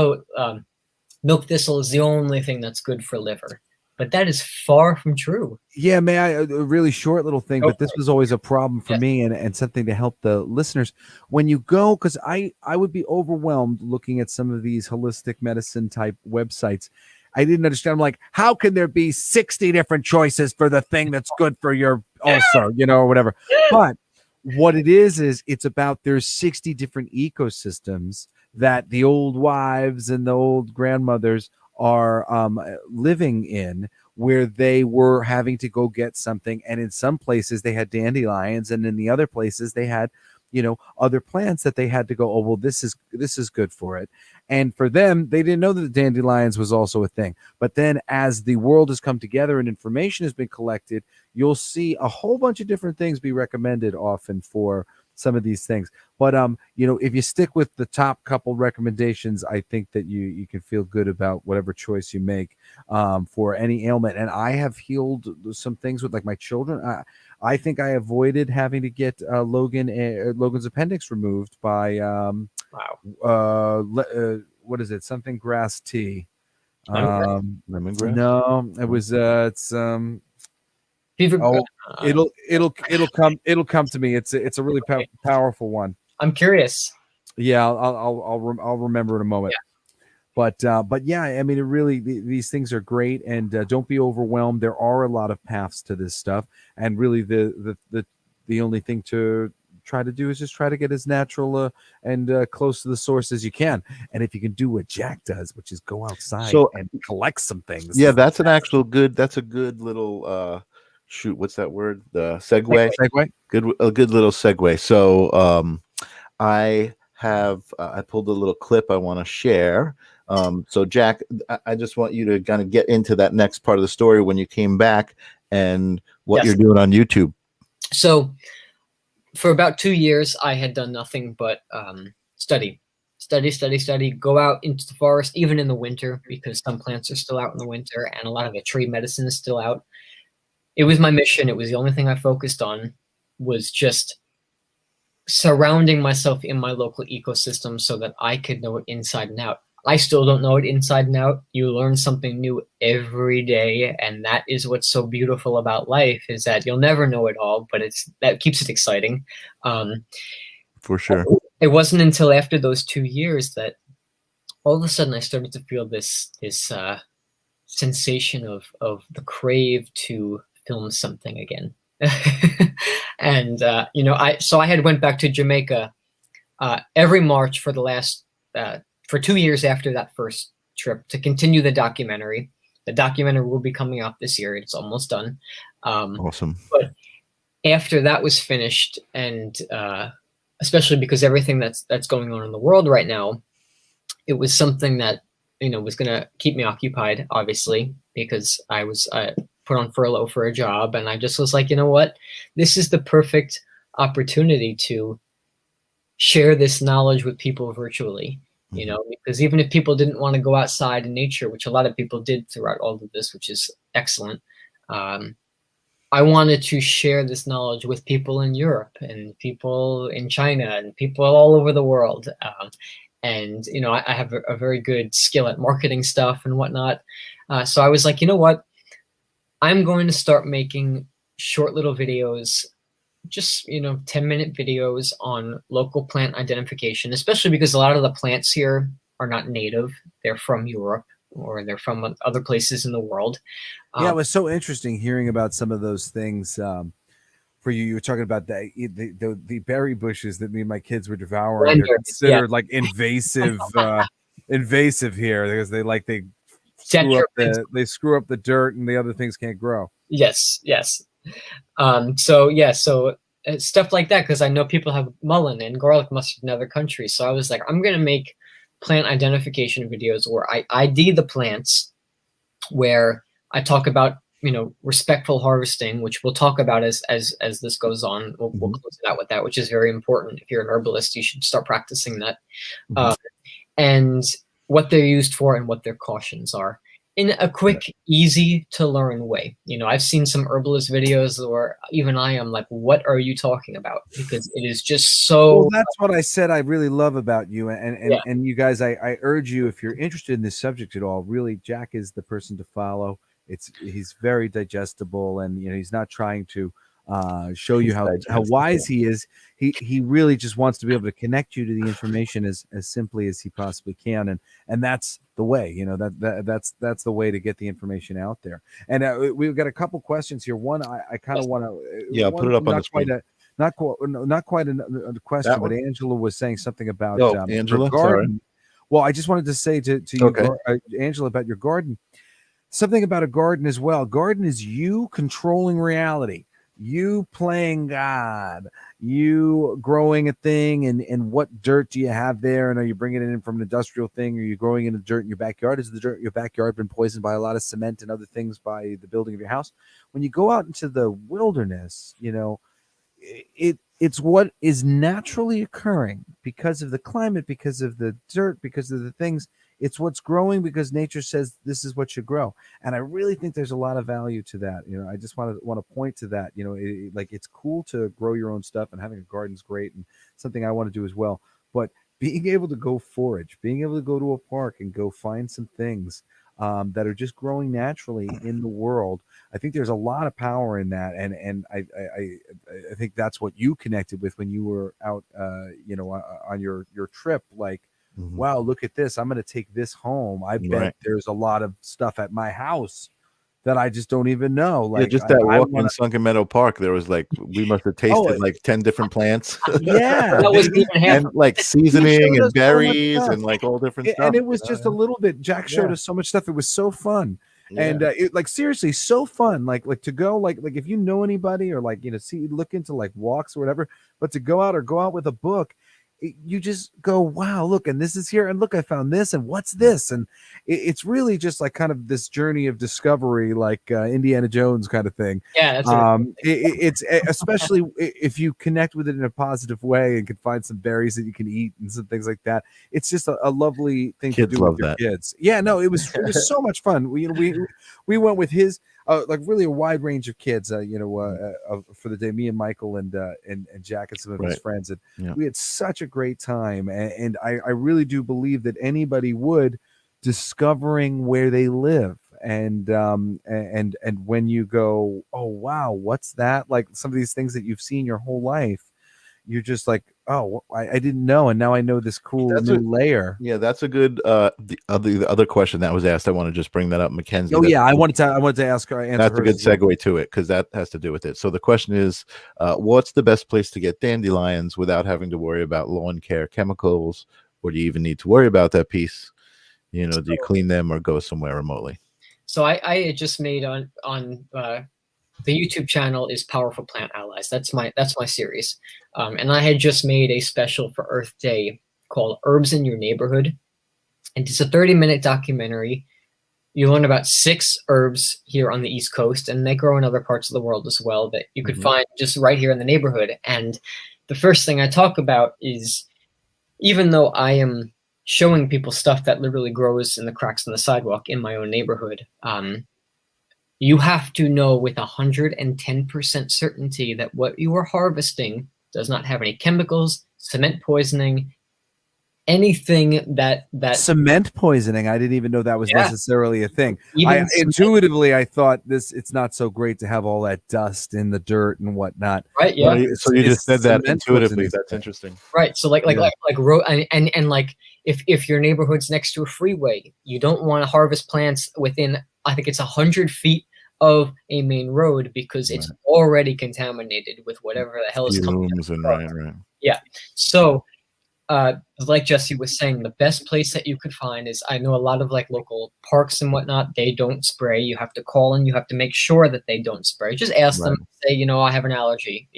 milk thistle is the only thing that's good for liver. But that is far from true. Yeah, may I, a really short little thing, but this was always a problem for me, and something to help the listeners. When you go, because I would be overwhelmed looking at some of these holistic medicine type websites. I didn't understand. I'm like, how can there be 60 different choices for the thing that's good for your ulcer, or whatever? But what it is it's about there's 60 different ecosystems that the old wives and the old grandmothers are living in, where they were having to go get something, and in some places they had dandelions, and in the other places they had other plants that they had to go, oh well, this is good for it. And for them, they didn't know that the dandelions was also a thing. But then as the world has come together and information has been collected, you'll see a whole bunch of different things be recommended often for some of these things. But if you stick with the top couple recommendations, I think that you can feel good about whatever choice you make for any ailment. And I have healed some things with like my children. I think I avoided having to get Logan's appendix removed by what is it? Something grass tea. Lemongrass? No, it was it'll come to me. It's a really powerful one. I'm curious. Yeah, I'll remember in a moment. But yeah, I mean, it really, these things are great, and don't be overwhelmed. There are a lot of paths to this stuff, and really the only thing to try to do is just try to get as natural and close to the source as you can. And if you can do what Jack does, which is go outside and collect some things. Yeah, that's a good little shoot. What's that word? The segue. A good little segue. So I pulled a little clip I want to share. So Jack, I just want you to kind of get into that next part of the story when you came back and what you're doing on YouTube. So for about 2 years, I had done nothing but study, go out into the forest, even in the winter, because some plants are still out in the winter and a lot of the tree medicine is still out. It was my mission. It was the only thing I focused on, was just surrounding myself in my local ecosystem so that I could know it inside and out. I still don't know it inside and out. You learn something new every day, and that is what's so beautiful about life, is that you'll never know it all, but that keeps it exciting. For sure. It wasn't until after those 2 years that all of a sudden I started to feel this sensation of the crave to film something again. And I had went back to Jamaica every March for the last for 2 years after that first trip to continue the documentary. The documentary will be coming out this year. It's almost done. Awesome. But after that was finished, and especially because everything that's going on in the world right now, it was something that was going to keep me occupied, obviously, because I was put on furlough for a job, and I just was like, you know what, this is the perfect opportunity to share this knowledge with people virtually. Because even if people didn't want to go outside in nature, which a lot of people did throughout all of this, which is excellent, I wanted to share this knowledge with people in Europe and people in China and people all over the world. And I have a very good skill at marketing stuff and whatnot. So I was like, you know what? I'm going to start making short little videos, just 10-minute videos on local plant identification, especially because a lot of the plants here are not native. They're from Europe, or they're from other places in the world. Yeah, it was so interesting hearing about some of those things. For you, you were talking about the berry bushes that me and my kids were devouring. They're considered like invasive, invasive here, because they screw up the dirt and the other things can't grow. Yes. So stuff like that, because I know people have mullein and garlic mustard in other countries. So I was like, I'm going to make plant identification videos where I ID the plants, where I talk about respectful harvesting, which we'll talk about as this goes on. We'll close it out with that, which is very important. If you're an herbalist, you should start practicing that. And what they're used for and what their cautions are, in a quick, easy to learn way. I've seen some herbalist videos where even I am like, what are you talking about? Because it is just so. Well, that's what I said I really love about you. And you guys, I urge you, if you're interested in this subject at all, really, Jack is the person to follow. He's very digestible, and he's not trying to show you how wise he is. He really just wants to be able to connect you to the information as simply as he possibly can, and that's the way. That's the way to get the information out there. And we've got a couple questions here. One, I kind of want to put it up on the screen. Not quite a question, but Angela was saying something about Angela, garden. sorry. Well, I just wanted to say to you, Angela, about your garden. Something about a garden as well. Garden is you controlling reality, you playing God, you growing a thing, and what dirt do you have there? And are you bringing it in from an industrial thing? Or are you growing in the dirt in your backyard? Has the dirt in your backyard been poisoned by a lot of cement and other things by the building of your house? When you go out into the wilderness, it's what is naturally occurring because of the climate, because of the dirt, because of the things. It's what's growing because nature says this is what should grow. And I really think there's a lot of value to that. I just want to point to that. It's cool to grow your own stuff, and having a garden is great and something I want to do as well. But being able to go forage, being able to go to a park and go find some things that are just growing naturally in the world, I think there's a lot of power in that. And I think that's what you connected with when you were out, on your trip. Like, wow, look at this. I'm going to take this home. I bet there's a lot of stuff at my house that I just don't even know. Like, just that walk in Sunken Meadow Park, there was we must have tasted like 10 different plants. That was even half. And like seasoning and berries and like all different stuff. And it was just a little bit. Jack showed us so much stuff. It was so fun. And seriously, so fun. Like to go, like if you know anybody, or look into like walks or whatever, but to go out with a book, you just go, wow, look, and this is here, and look, I found this, and what's this? And it's really just like kind of this journey of discovery, like Indiana Jones kind of thing. Yeah, that's it's especially if you connect with it in a positive way and can find some berries that you can eat and some things like that. It's just a lovely thing to do with your kids. Yeah, no, it was so much fun. We went with his. like really a wide range of kids, for the day. Me and Michael and Jack and some of his friends, and we had such a great time. And I really do believe that anybody would, discovering where they live. And when you go, oh wow, what's that? Like some of these things that you've seen your whole life, you're just like, oh, I didn't know, and now I know this cool layer. Yeah, that's a good. The other question that was asked, I want to just bring that up, Mackenzie. Oh yeah, I wanted to ask her. That's a good segue to it, because that has to do with it. So the question is, what's the best place to get dandelions without having to worry about lawn care chemicals, or do you even need to worry about that piece? You know, do you clean them or go somewhere remotely? So I had just made on the YouTube channel is Powerful Plant Allies. That's my series, and I had just made a special for Earth Day called Herbs in Your Neighborhood, and it's a 30-minute documentary. You learn about 6 herbs here on the East Coast, and they grow in other parts of the world as well that you could find just right here in the neighborhood. And the first thing I talk about is, even though I am showing people stuff that literally grows in the cracks in the sidewalk in my own neighborhood, you have to know with 110% certainty that what you are harvesting does not have any chemicals, cement poisoning, anything that cement poisoning. I didn't even know that was necessarily a thing. Intuitively, I thought it's not so great to have all that dust in the dirt and whatnot. Right. Yeah. So you just said that intuitively. That's interesting. Right. So like if your neighborhood's next to a freeway, you don't want to harvest plants within, I think it's 100 feet of a main road, because it's already contaminated with whatever the hell is coming out. Yeah. So like Jesse was saying, the best place that you could find is, I know a lot of like local parks and whatnot, they don't spray. You have to call and you have to make sure that they don't spray. Just ask them, say, I have an allergy,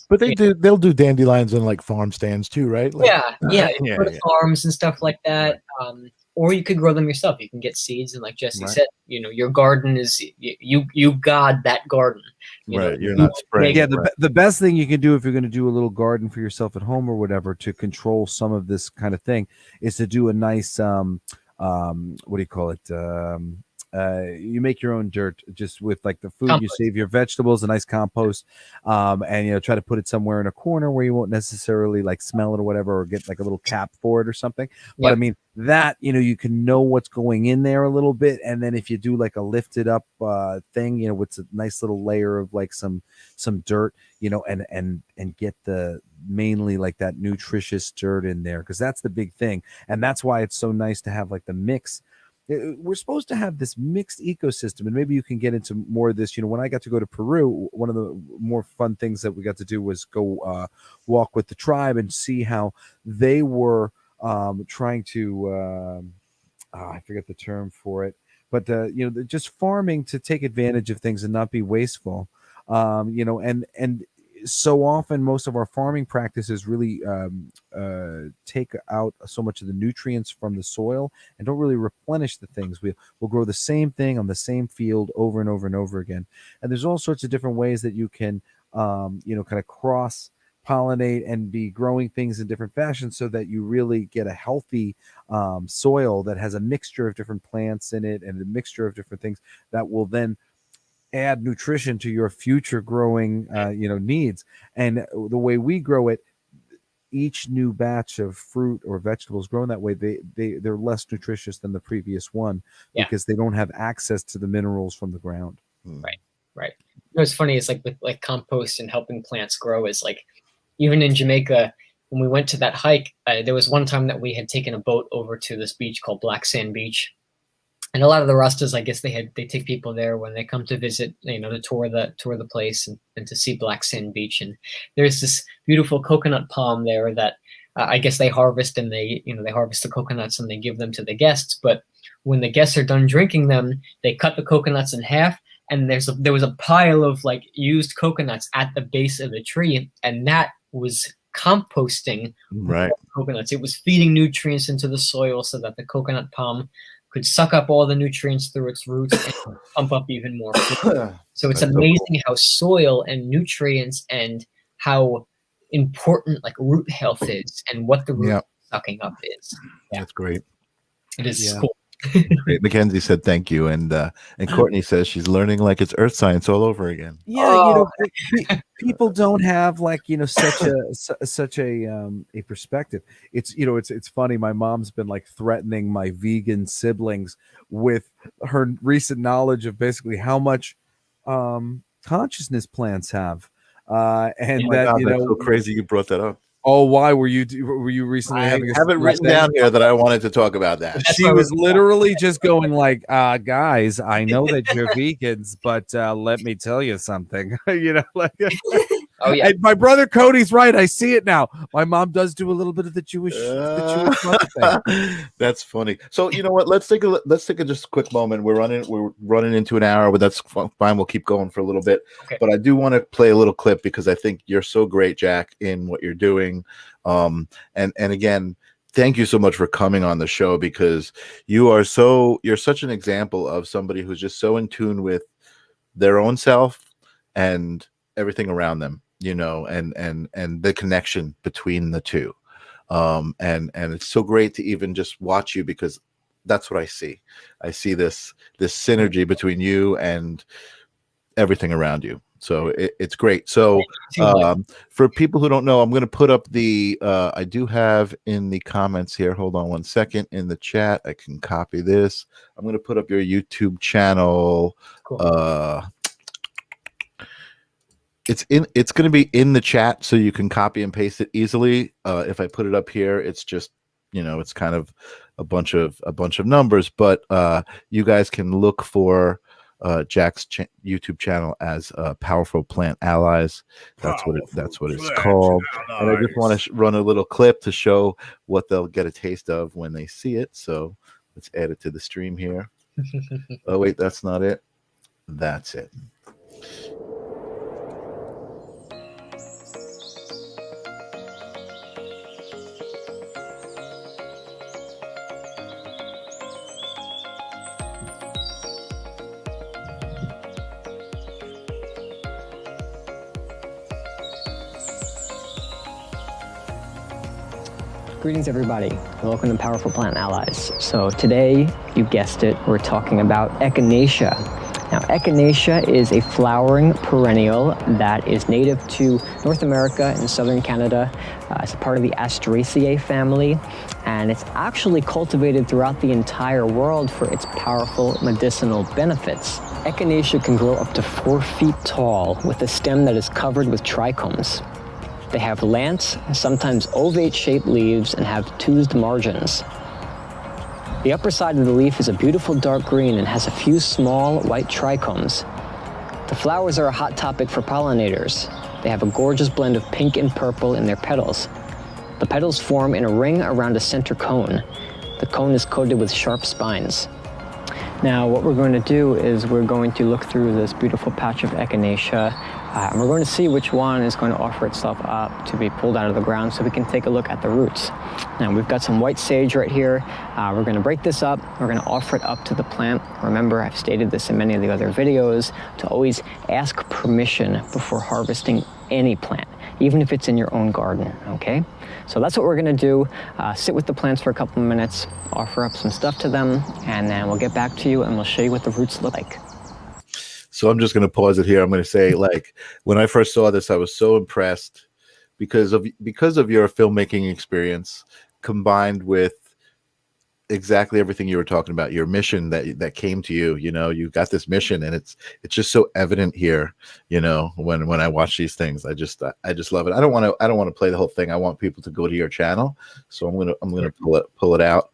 but they'll do dandelions in like farm stands too, right? Like, farms and stuff like that. Or you could grow them yourself. You can get seeds, and like Jesse said, your garden is you guard that garden. You're not spraying. Yeah, the best thing you can do if you're going to do a little garden for yourself at home or whatever to control some of this kind of thing is to do a nice what do you call it? You make your own dirt just with like the food compost. You save your vegetables, a nice compost, and try to put it somewhere in a corner where you won't necessarily like smell it or whatever, or get like a little cap for it or something. But I mean that you can know what's going in there a little bit, and then if you do like a lifted up thing, with a nice little layer of like some dirt, and get the mainly like that nutritious dirt in there, because that's the big thing, and that's why it's so nice to have like the mix. We're supposed to have this mixed ecosystem, and maybe you can get into more of this. When I got to go to Peru, one of the more fun things that we got to do was go walk with the tribe and see how they were trying to I forget the term for it, but just farming to take advantage of things and not be wasteful. And so often most of our farming practices really take out so much of the nutrients from the soil and don't really replenish the things. We'll grow the same thing on the same field over and over and over again. And there's all sorts of different ways that you can, kind of cross pollinate and be growing things in different fashions so that you really get a healthy soil that has a mixture of different plants in it and a mixture of different things that will then add nutrition to your future growing needs. And the way we grow it, each new batch of fruit or vegetables grown that way, they're less nutritious than the previous one because they don't have access to the minerals from the ground. Right. What's funny is like with like compost and helping plants grow is like, even in Jamaica, when we went to that hike, there was one time that we had taken a boat over to this beach called Black Sand Beach. And a lot of the Rastas, I guess they take people there when they come to visit, to tour the place and to see Black Sand Beach. And there's this beautiful coconut palm there that I guess they harvest, and they harvest the coconuts and they give them to the guests. But when the guests are done drinking them, they cut the coconuts in half, and there was a pile of like used coconuts at the base of the tree, and that was composting coconuts. It was feeding nutrients into the soil so that the coconut palm could suck up all the nutrients through its roots and pump up even more food. So it's amazing how soil and nutrients and how important like root health is and what the root sucking up is. That's great. It is cool. Great. Mackenzie said thank you, and Courtney says she's learning like it's earth science all over again. Yeah, you know, people don't have like, you know, such a perspective. It's, you know, it's funny. My mom's been like threatening my vegan siblings with her recent knowledge of basically how much consciousness plants have, and Oh my that, God, you that's know, so crazy you brought that up. oh, why were you recently I having a have it written down here that I wanted to talk about that. That's She why was we're- literally just going like, guys, I know that you're vegans, but let me tell you something. You know, like, Oh yeah. and my brother Cody's right. I see it now. My mom does do a little bit of the Jewish mother thing. That's funny. So you know what? Let's take a just quick moment. We're running into an hour, but that's fine. We'll keep going for a little bit. Okay. But I do want to play a little clip because I think you're so great, Jack, in what you're doing. And again, thank you so much for coming on the show, because you're such an example of somebody who's just so in tune with their own self and everything around them, you know, and the connection between the two. And it's so great to even just watch you, because that's what I see. I see this synergy between you and everything around you. So it's great. So for people who don't know, I'm going to put up the I do have in the comments here. Hold on one second. In the chat, I can copy this. I'm going to put up your YouTube channel. Cool. It's going to be in the chat, so you can copy and paste it easily. If I put it up here, it's just, you know, it's kind of a bunch of numbers, but you guys can look for Jack's YouTube channel as Powerful Plant Allies. That's what it's called. And I just want to run a little clip to show what they'll get a taste of when they see it. So let's add it to the stream here. Oh wait, that's not it. That's it. Greetings everybody, welcome to Powerful Plant Allies. So today, you guessed it, we're talking about echinacea. Now echinacea is a flowering perennial that is native to North America and southern Canada. It's a part of the Asteraceae family, and it's actually cultivated throughout the entire world for its powerful medicinal benefits. Echinacea can grow up to 4 feet tall with a stem that is covered with trichomes. They have lance, sometimes ovate-shaped leaves, and have toothed margins. The upper side of the leaf is a beautiful dark green and has a few small white trichomes. The flowers are a hot topic for pollinators. They have a gorgeous blend of pink and purple in their petals. The petals form in a ring around a center cone. The cone is coated with sharp spines. Now, what we're going to do is we're going to look through this beautiful patch of echinacea, and we're going to see which one is going to offer itself up to be pulled out of the ground so we can take a look at the roots. Now, we've got some white sage right here. We're going to break this up. We're going to offer it up to the plant. Remember, I've stated this in many of the other videos, to always ask permission before harvesting any plant, even if it's in your own garden, okay? So that's what we're gonna do. Sit with the plants for a couple of minutes, offer up some stuff to them, and then we'll get back to you and we'll show you what the roots look like. So I'm just going to pause it here. I'm going to say, like, when I first saw this, I was so impressed because of your filmmaking experience, combined with exactly everything you were talking about, your mission that came to you. You know, you got this mission, and it's just so evident here. You know, when I watch these things, I just love it. I don't want to play the whole thing. I want people to go to your channel, so I'm gonna pull it out.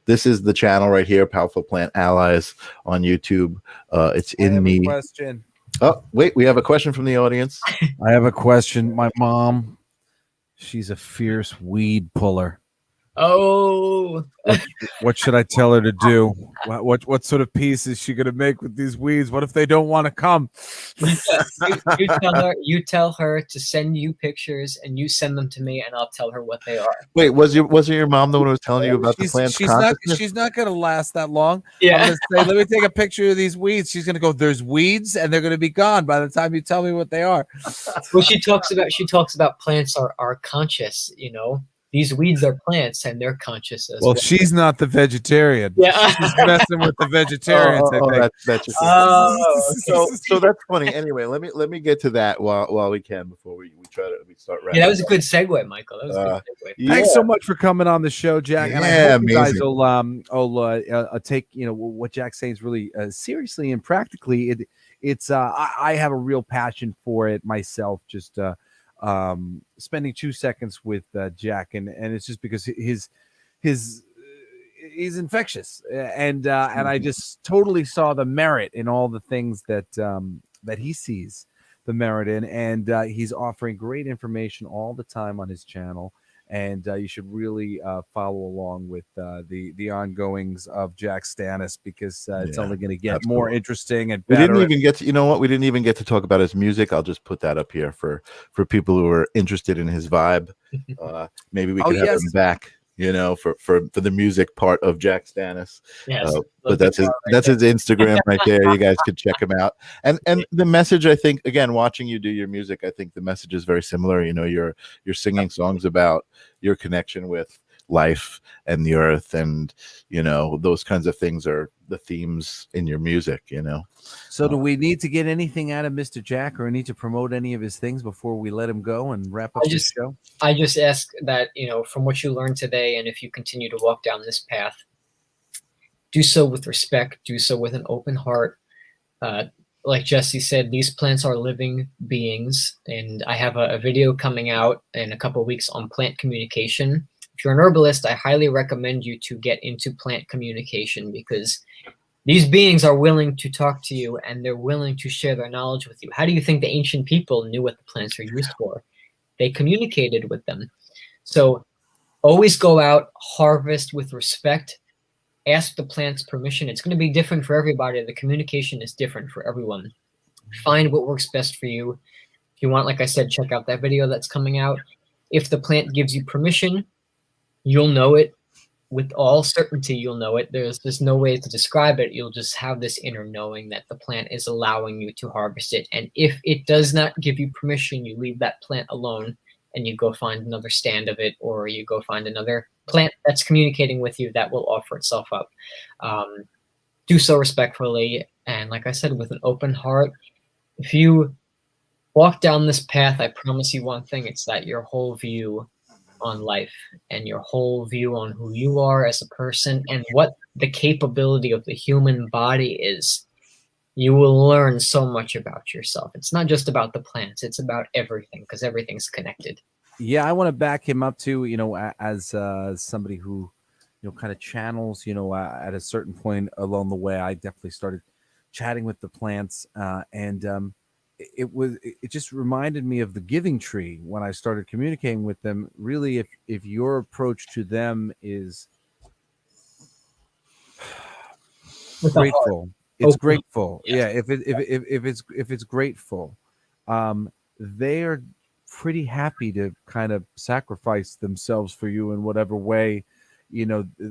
This is the channel right here, Powerful Plant Allies on YouTube. It's in the question. Oh wait, we have a question from the audience. I have a question. My mom, she's a fierce weed puller. Oh, What should I tell her to do? What sort of peace is she going to make with these weeds? What if they don't want to come? you tell her to send you pictures, and you send them to me, and I'll tell her what they are. Wait, wasn't your mom the one who was telling you about the plant's consciousness? She's not going to last that long. Yeah. I'm going to say, let me take a picture of these weeds. She's going to go, there's weeds, and they're going to be gone by the time you tell me what they are. Well, she talks about plants are conscious, you know. these weeds are plants and they're conscious as Well, well. she's not the vegetarian. Yeah. She's messing with the vegetarians. I think. That's just so that's funny. Anyway, let me get to that while we can before we start wrapping. Yeah, that was a good segue, Michael. That was a good segue. Thanks so much for coming on the show, Jack. And I hope you guys amazing. will take what Jack's saying is really seriously and practically. It's I have a real passion for it myself. Just spending 2 seconds with Jack, and it's just because he's infectious, and I just totally saw the merit in all the things that he sees the merit in, and he's offering great information all the time on his channel. And you should really follow along with the ongoings of Jack Stanis, because it's only going to get more interesting and better. We didn't even get to, we didn't even get to talk about his music. I'll just put that up here for people who are interested in his vibe. Maybe we could have him back, for the music part of Jack Stanis. Yes, but that's his Instagram right there. You guys could check him out. And the message, I think, again, watching you do your music, I think the message is very similar. You're singing songs about your connection with life and the earth, and those kinds of things are the themes in your music. So do we need to get anything out of Mr. Jack, or need to promote any of his things before we let him go and wrap up this show? I just ask that, from what you learned today, and if you continue to walk down this path, do so with respect, do so with an open heart. Like Jesse said, these plants are living beings, and I have a video coming out in a couple of weeks on plant communication. If you're an herbalist, I highly recommend you to get into plant communication, because these beings are willing to talk to you, and they're willing to share their knowledge with you. How do you think the ancient people knew what the plants were used for? They communicated with them. So always go out, harvest with respect, ask the plants permission. It's going to be different for everybody. The communication is different for everyone. Find what works best for you. If you want, like I said, check out that video that's coming out. If the plant gives you permission, you'll know it. With all certainty, you'll know it. There's no way to describe it. You'll just have this inner knowing that the plant is allowing you to harvest it. And if it does not give you permission, you leave that plant alone and you go find another stand of it, or you go find another plant that's communicating with you that will offer itself up. Do so respectfully, and like I said, with an open heart. If you walk down this path, I promise you one thing, it's that your whole view on life and your whole view on who you are as a person and what the capability of the human body is, you will learn so much about yourself. It's not just about the plants, it's about everything, because everything's connected. Yeah, I want to back him up too, as somebody who, kind of channels, at a certain point along the way, I definitely started chatting with the plants, and it just reminded me of the giving tree when I started communicating with them. Really, if your approach to them is grateful, it's grateful. Yeah, if it's grateful, they are pretty happy to kind of sacrifice themselves for you in whatever way,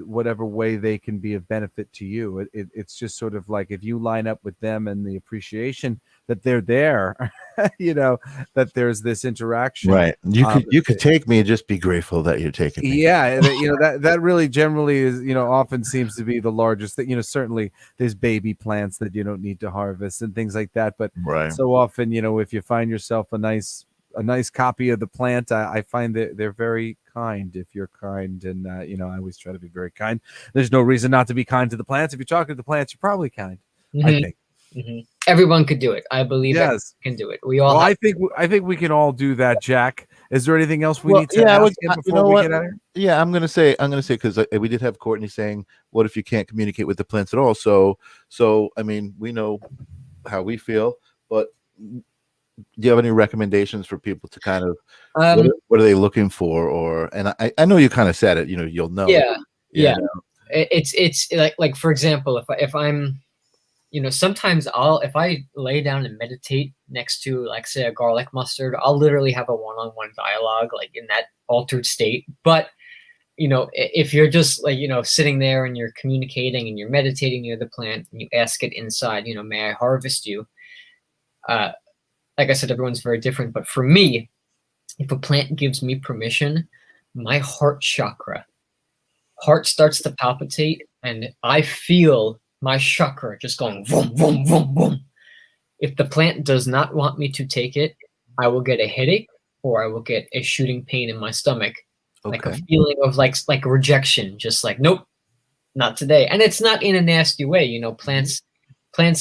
whatever way they can be of benefit to you. It's just sort of like, if you line up with them and the appreciation that they're there, that there's this interaction. Right. You could take me and just be grateful that you're taking me. Yeah. That really generally is, often seems to be the largest thing. Certainly there's baby plants that you don't need to harvest and things like that. But so often, if you find yourself a nice copy of the plant, I find that they're very kind if you're kind. And, I always try to be very kind. There's no reason not to be kind to the plants. If you're talking to the plants, you're probably kind, I think. Mm-hmm. Everyone could do it. I believe everyone can do it. We all. Well, I think we can all do that, Jack. Is there anything else we need to ask before we get out of here? Yeah, I'm gonna say because we did have Courtney saying, "What if you can't communicate with the plants at all?" So I mean, we know how we feel, but do you have any recommendations for people to kind of what are they looking for? And I know you kind of said it. You'll know. Yeah. It's like for example, if I'm sometimes if I lay down and meditate next to, like, say, a garlic mustard, I'll literally have a one-on-one dialogue, like, in that altered state. But, if you're just like, sitting there and you're communicating and you're meditating near the plant and you ask it inside, may I harvest you? Like I said, everyone's very different. But for me, if a plant gives me permission, my heart chakra. Heart starts to palpitate, and I feel my chakra just going boom, boom, boom, boom. If the plant does not want me to take it, I will get a headache or I will get a shooting pain in my stomach, like a feeling of like rejection, just like nope, not today. And it's not in a nasty way, you know. Plants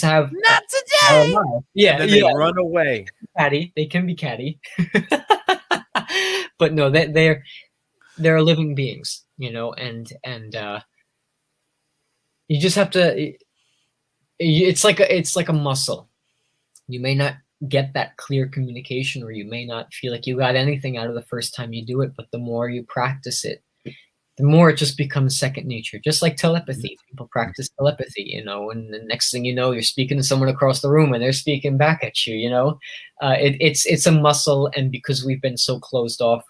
have Not today. Yeah, And then they run away. Catty, they can be catty, but no, they're living beings, you know, and you just have to. It's like a muscle. You may not get that clear communication, or you may not feel like you got anything out of the first time you do it, but the more you practice it, the more it just becomes second nature. Just like telepathy. People practice telepathy, you know, and the next thing you know, you're speaking to someone across the room and they're speaking back at you, you know. It's a muscle, and because we've been so closed off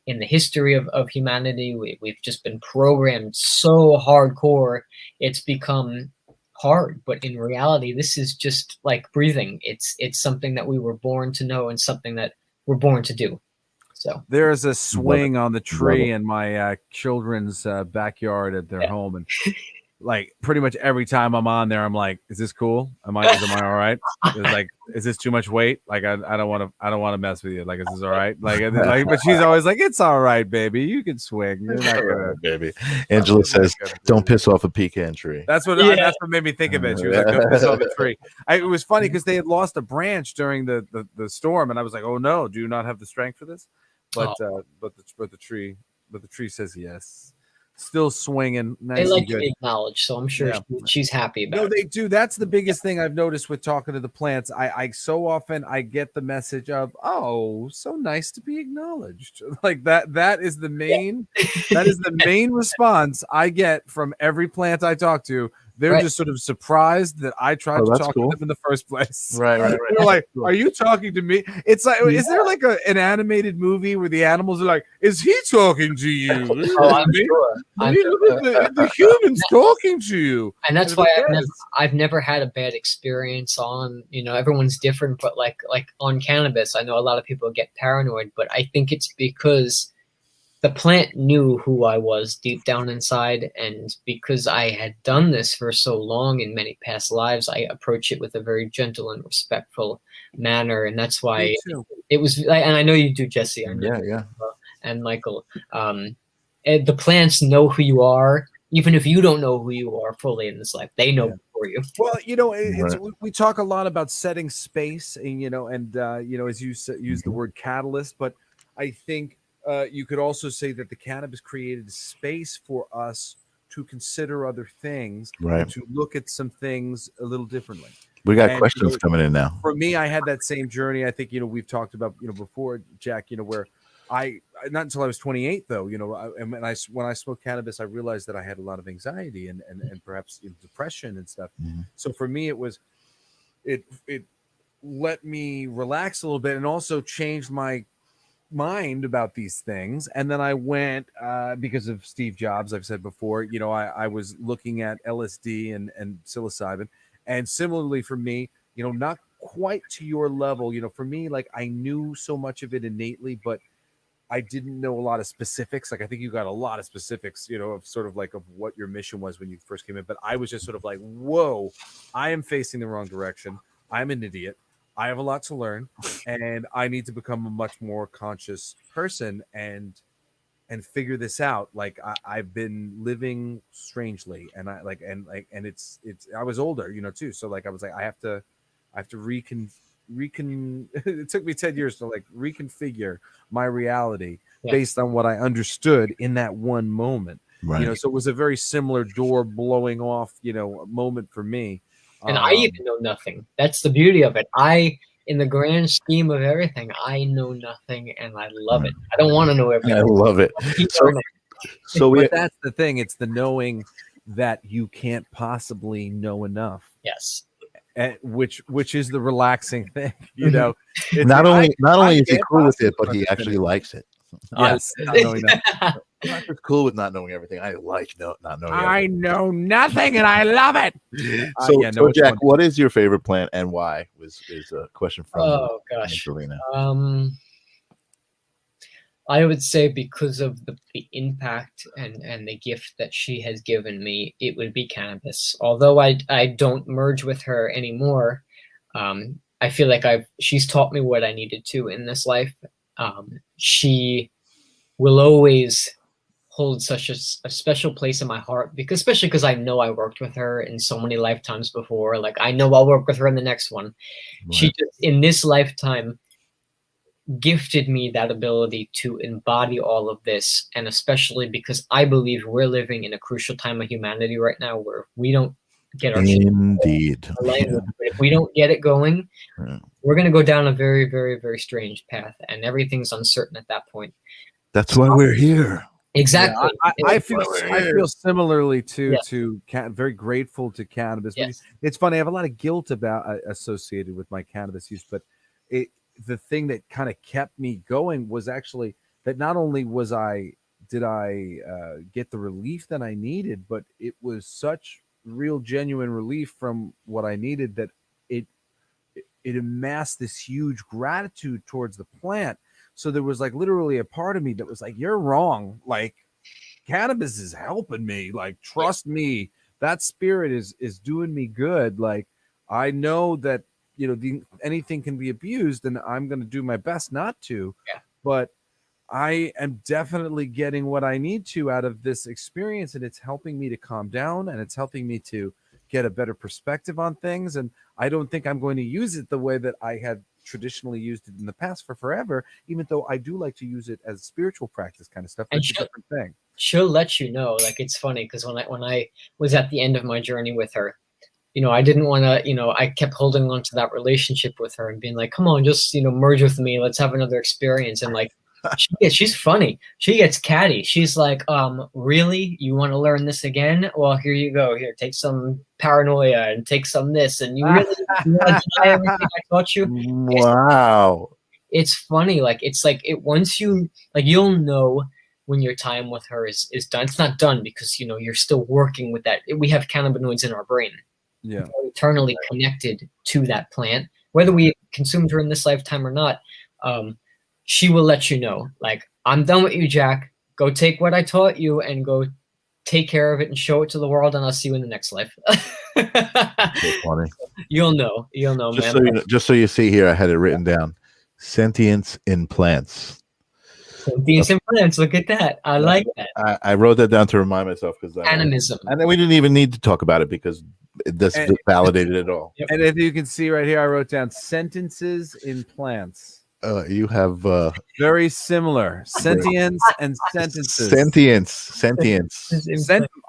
in the history of humanity, we've just been programmed so hardcore, it's become hard. But in reality, this is just like breathing. It's something that we were born to know and something that we're born to do. So there's a swing on the tree in my children's backyard at their home, and like pretty much every time I'm on there, I'm like, "Is this cool? Am I all right? Is this too much weight? Like I don't want to mess with you. Like, is this all right? Like, but she's always like, "It's all right, baby. You can swing. You're not gonna, baby." Angela says, "Don't piss off a pecan tree." That's what made me think of it. She was like, "Don't piss off a tree." It was funny because they had lost a branch during the storm, and I was like, "Oh no, do you not have the strength for this?" But the tree says yes. Still swinging. Nice. They like to be acknowledged, so I'm sure she's happy about it. No, they do. That's the biggest thing I've noticed with talking to the plants. I so often I get the message of, "Oh, so nice to be acknowledged." Like that is the main response I get from every plant I talk to. They're just sort of surprised that I tried to talk to them in the first place. Right. They're like, "Are you talking to me?" It's like, is there like an animated movie where the animals are like, "Is he talking to you?" I'm sure. The humans talking to you. And that's why I've never had a bad experience on, you know, everyone's different, but like on cannabis, I know a lot of people get paranoid, but I think it's because the plant knew who I was deep down inside, and because I had done this for so long in many past lives, I approach it with a very gentle and respectful manner, and that's why it was. And I know you do, Jesse. I know and Michael. The plants know who you are, even if you don't know who you are fully in this life. They know for you. Well, you know, we talk a lot about setting space, and you know, as you use the word catalyst, but I think. You could also say that the cannabis created space for us to consider other things, and to look at some things a little differently. We got questions coming in now. For me, I had that same journey. I think, you know, we've talked about, you know, before, Jack, you know, where not until I was 28, though, you know, and when I smoked cannabis, I realized that I had a lot of anxiety and perhaps, you know, depression and stuff. Mm-hmm. So for me, it let me relax a little bit and also changed my mind about these things. And then I went because of Steve Jobs, I've said before, you know, I was looking at LSD and psilocybin, and similarly for me, you know, not quite to your level, you know, for me, like I knew so much of it innately, but I didn't know a lot of specifics. Like I think you got a lot of specifics, you know, of sort of like of what your mission was when you first came in, but I was just sort of like, whoa, I am facing the wrong direction. I'm an idiot. I have a lot to learn, and I need to become a much more conscious person and figure this out. Like I've been living strangely, and it's I was older, you know, too. So like I was like, I have to recon. It took me 10 years to like reconfigure my reality based on what I understood in that one moment. Right. You know, so it was a very similar door blowing off, you know, moment for me. And I even know nothing. That's the beauty of it. In the grand scheme of everything, I know nothing, and I love it. I don't want to know everything. I love it. But that's the thing. It's the knowing that you can't possibly know enough. Yes. Which is the relaxing thing, you know. Not only is he cool with it, but he actually likes it. Yes, not knowing that. I'm not just cool with not knowing everything. I like not knowing everything. I know nothing, and I love it. So Jack, what is your favorite plant and why? Is a question from Angelina. I would say because of the impact and the gift that she has given me, it would be cannabis. Although I don't merge with her anymore, I feel like she's taught me what I needed to in this life. She will always hold such a special place in my heart, because especially because I know I worked with her in so many lifetimes before. Like I know I'll work with her in the next one. She just in this lifetime gifted me that ability to embody all of this, and especially because I believe we're living in a crucial time of humanity right now where we don't get our Indeed. language. But if we don't get it going, Yeah. we're going to go down a very, very, very strange path, and everything's uncertain at that point. That's why we're here. Exactly. Yeah, I feel similarly Yeah. to very grateful to cannabis. Yes. It's funny. I have a lot of guilt associated with my cannabis use, but the thing that kind of kept me going was actually that not only did I get the relief that I needed, but it was such real genuine relief from what I needed that it amassed this huge gratitude towards the plant. So there was like literally a part of me that was like, you're wrong. Like cannabis is helping me. Like, trust me, that spirit is doing me good. Like, I know that, anything can be abused, and I'm going to do my best not to, but I am definitely getting what I need to out of this experience, and it's helping me to calm down, and it's helping me to get a better perspective on things. And I don't think I'm going to use it the way that I had traditionally used it in the past for forever, even though I do like to use it as spiritual practice kind of stuff. It's a different thing. She'll let you know. Like, it's funny because when I was at the end of my journey with her, I didn't want to, I kept holding on to that relationship with her and being like, come on, just, merge with me. Let's have another experience. And like, she's funny. She gets catty. She's like, really? You want to learn this again? Well, here you go. Here, take some paranoia and take some this. And you really you want to try everything I taught you? Wow. It's funny. Like, it's like once you, like, you'll know when your time with her is done. It's not done because, you're still working with that. We have cannabinoids in our brain. Yeah. We're eternally connected to that plant, whether we consumed her in this lifetime or not. She will let you know, like, I'm done with you, Jack. Go take what I taught you and go take care of it and show it to the world, and I'll see you in the next life. So funny. You'll know, Just man. just so you see here, I had it written down. Sentience in plants. Sentience in plants. Look at that. I like that. I wrote that down to remind myself because Animism. and then we didn't even need to talk about it because this validated it all. Yep. And if you can see right here, I wrote down sentences in plants. You have very similar sentience and sentences. Sentience.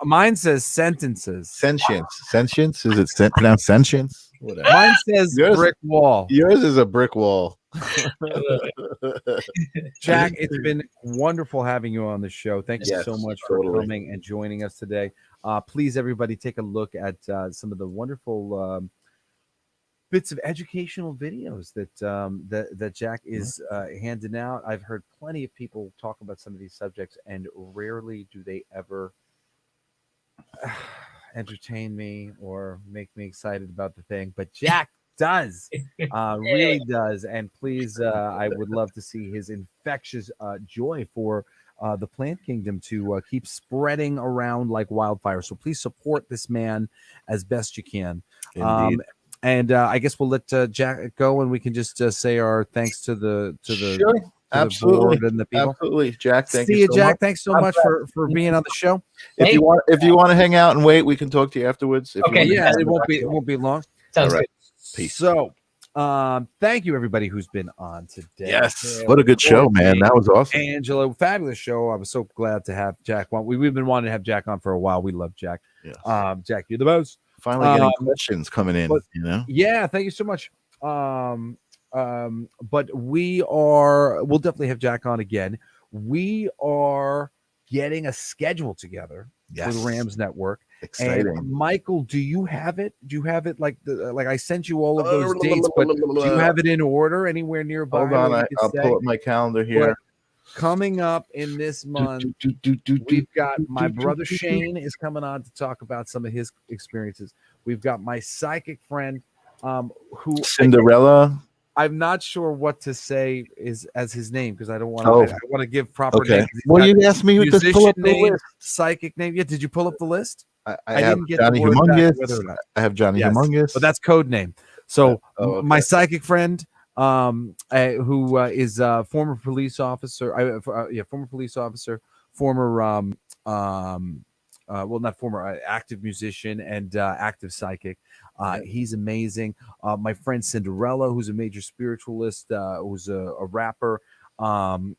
Mine says sentences. Sentience. Is it pronounced sentience? Whatever. Mine says brick wall. Yours is a brick wall. Jack, it's been wonderful having you on the show. Thank you so much for coming and joining us today. Please, everybody, take a look at some of the wonderful bits of educational videos that Jack is handing out. I've heard plenty of people talk about some of these subjects, and rarely do they ever entertain me or make me excited about the thing. But Jack does, really does. And please, I would love to see his infectious joy for the plant kingdom to keep spreading around like wildfire. So please support this man as best you can. Indeed. And I guess we'll let Jack go, and we can just say our thanks to the absolutely, board and the people. Absolutely, Jack. Thank See you, you, Jack. Much. Thanks so much for being on the show. If you want to hang out and wait, we can talk to you afterwards. Okay. It won't be long. Sounds good. Peace. So, thank you everybody who's been on today. Yes, what a good show, man. That was awesome. Angela, fabulous show. I was so glad to have Jack on. We've been wanting to have Jack on for a while. We love Jack. Yes. Jack, you're the most. Finally getting questions coming in, Yeah, thank you so much. But we'll definitely have Jack on again. We are getting a schedule together for the Rams Network. Exciting. And Michael, do you have it? Do you have it like I sent you all of those dates, but do you have it in order anywhere nearby? Hold on, I'll pull up my calendar here. Coming up in this month, we've got my brother Shane is coming on to talk about some of his experiences. We've got my psychic friend, who Cinderella. I'm not sure what to say is as his name because I don't want to. Oh. I want to give proper Okay. names. He's Well, got you asked me to pull musician up the name, list. psychic name. Yeah, did you pull up the list? I I have didn't get Johnny the word back Humongous. whether or not. I have Johnny Yes, Humongous. but that's code name. So okay. my psychic friend, who is a former police officer, former well, not former, active musician and active psychic. He's amazing. My friend Cinderella, who's a major spiritualist, who's a rapper,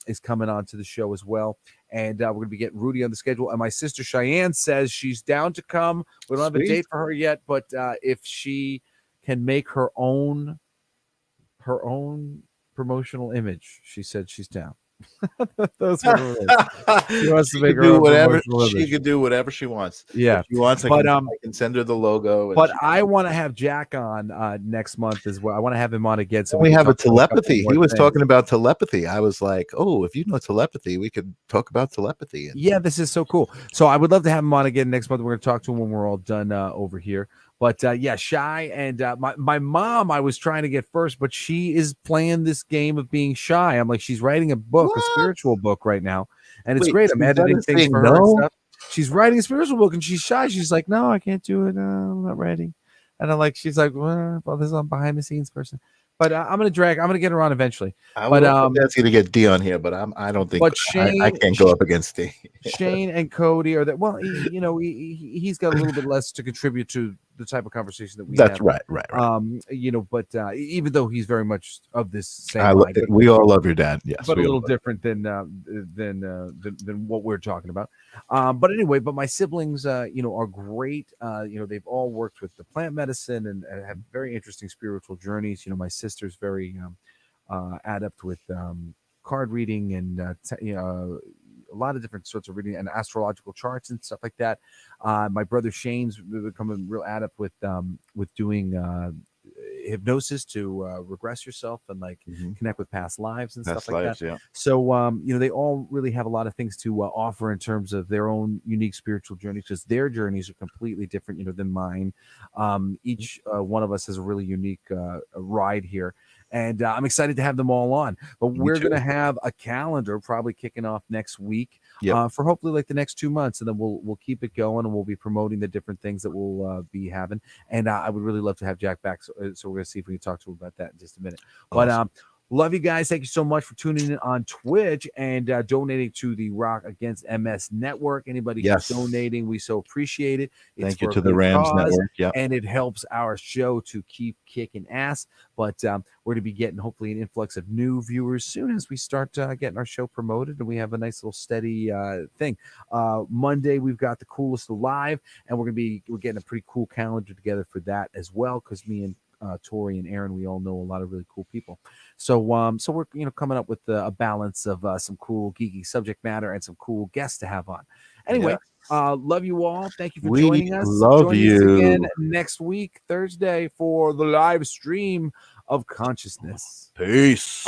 is coming on to the show as well. And we're going to be getting Rudy on the schedule. And my sister Cheyenne says she's down to come. We don't have a date for her yet, but if she can make her own promotional image, she said she's down. Those are the she wants to make her own whatever promotional she image. can do whatever she wants. Yeah, if she wants. I can send her the logo. But I want to have Jack on next month as well. I want to have him on again. So we have a talk about telepathy. He was talking about telepathy. I was like, oh, if you know telepathy, we could talk about telepathy. Yeah, this is so cool. So I would love to have him on again next month. We're going to talk to him when we're all done over here. But yeah, shy and my mom, I was trying to get first, but she is playing this game of being shy. I'm like, she's writing a book, a spiritual book right now, and it's great. I'm editing things for her and stuff. She's writing a spiritual book and she's shy. She's like, no, I can't do it. I'm not writing. And I'm like, she's like, well, this is a behind the scenes person. But I'm gonna get her on eventually. I would ask you to get D on here, but I don't think. But Shane, I can't go up against D. Shane and Cody are that. Well, he's got a little bit less to contribute to the type of conversation that we have. That's right. But even though he's very much of this same mind, we all love your dad. Yes, but a little different than what we're talking about. But anyway, but my siblings, are great. They've all worked with the plant medicine and have very interesting spiritual journeys. My sister's very adept with card reading and a lot of different sorts of reading and astrological charts and stuff like that. My brother Shane's become a real adept with doing hypnosis to regress yourself and connect with past lives and stuff like that. Yeah. So they all really have a lot of things to offer in terms of their own unique spiritual journeys, because their journeys are completely different than mine. Each one of us has a really unique ride here. And I'm excited to have them all on. But we're going to have a calendar probably kicking off next week for hopefully the next 2 months. And then we'll keep it going and we'll be promoting the different things that we'll be having. And I would really love to have Jack back. So we're going to see if we can talk to him about that in just a minute. Awesome. But love you guys. Thank you so much for tuning in on Twitch and donating to the Rock Against MS Network. Anybody who's donating, we so appreciate it. Thank you to the Rams Network. Yeah, and it helps our show to keep kicking ass. But we're going to be getting hopefully an influx of new viewers soon as we start getting our show promoted, and we have a nice little steady thing. Monday we've got the coolest alive, and we're getting a pretty cool calendar together for that as well, because me and Tori and Aaron, we all know a lot of really cool people. So we're coming up with a balance of some cool geeky subject matter and some cool guests to have on. Anyway, love you all. Thank you for joining us. Love you. Us again next week, Thursday, for the live stream of consciousness. Peace.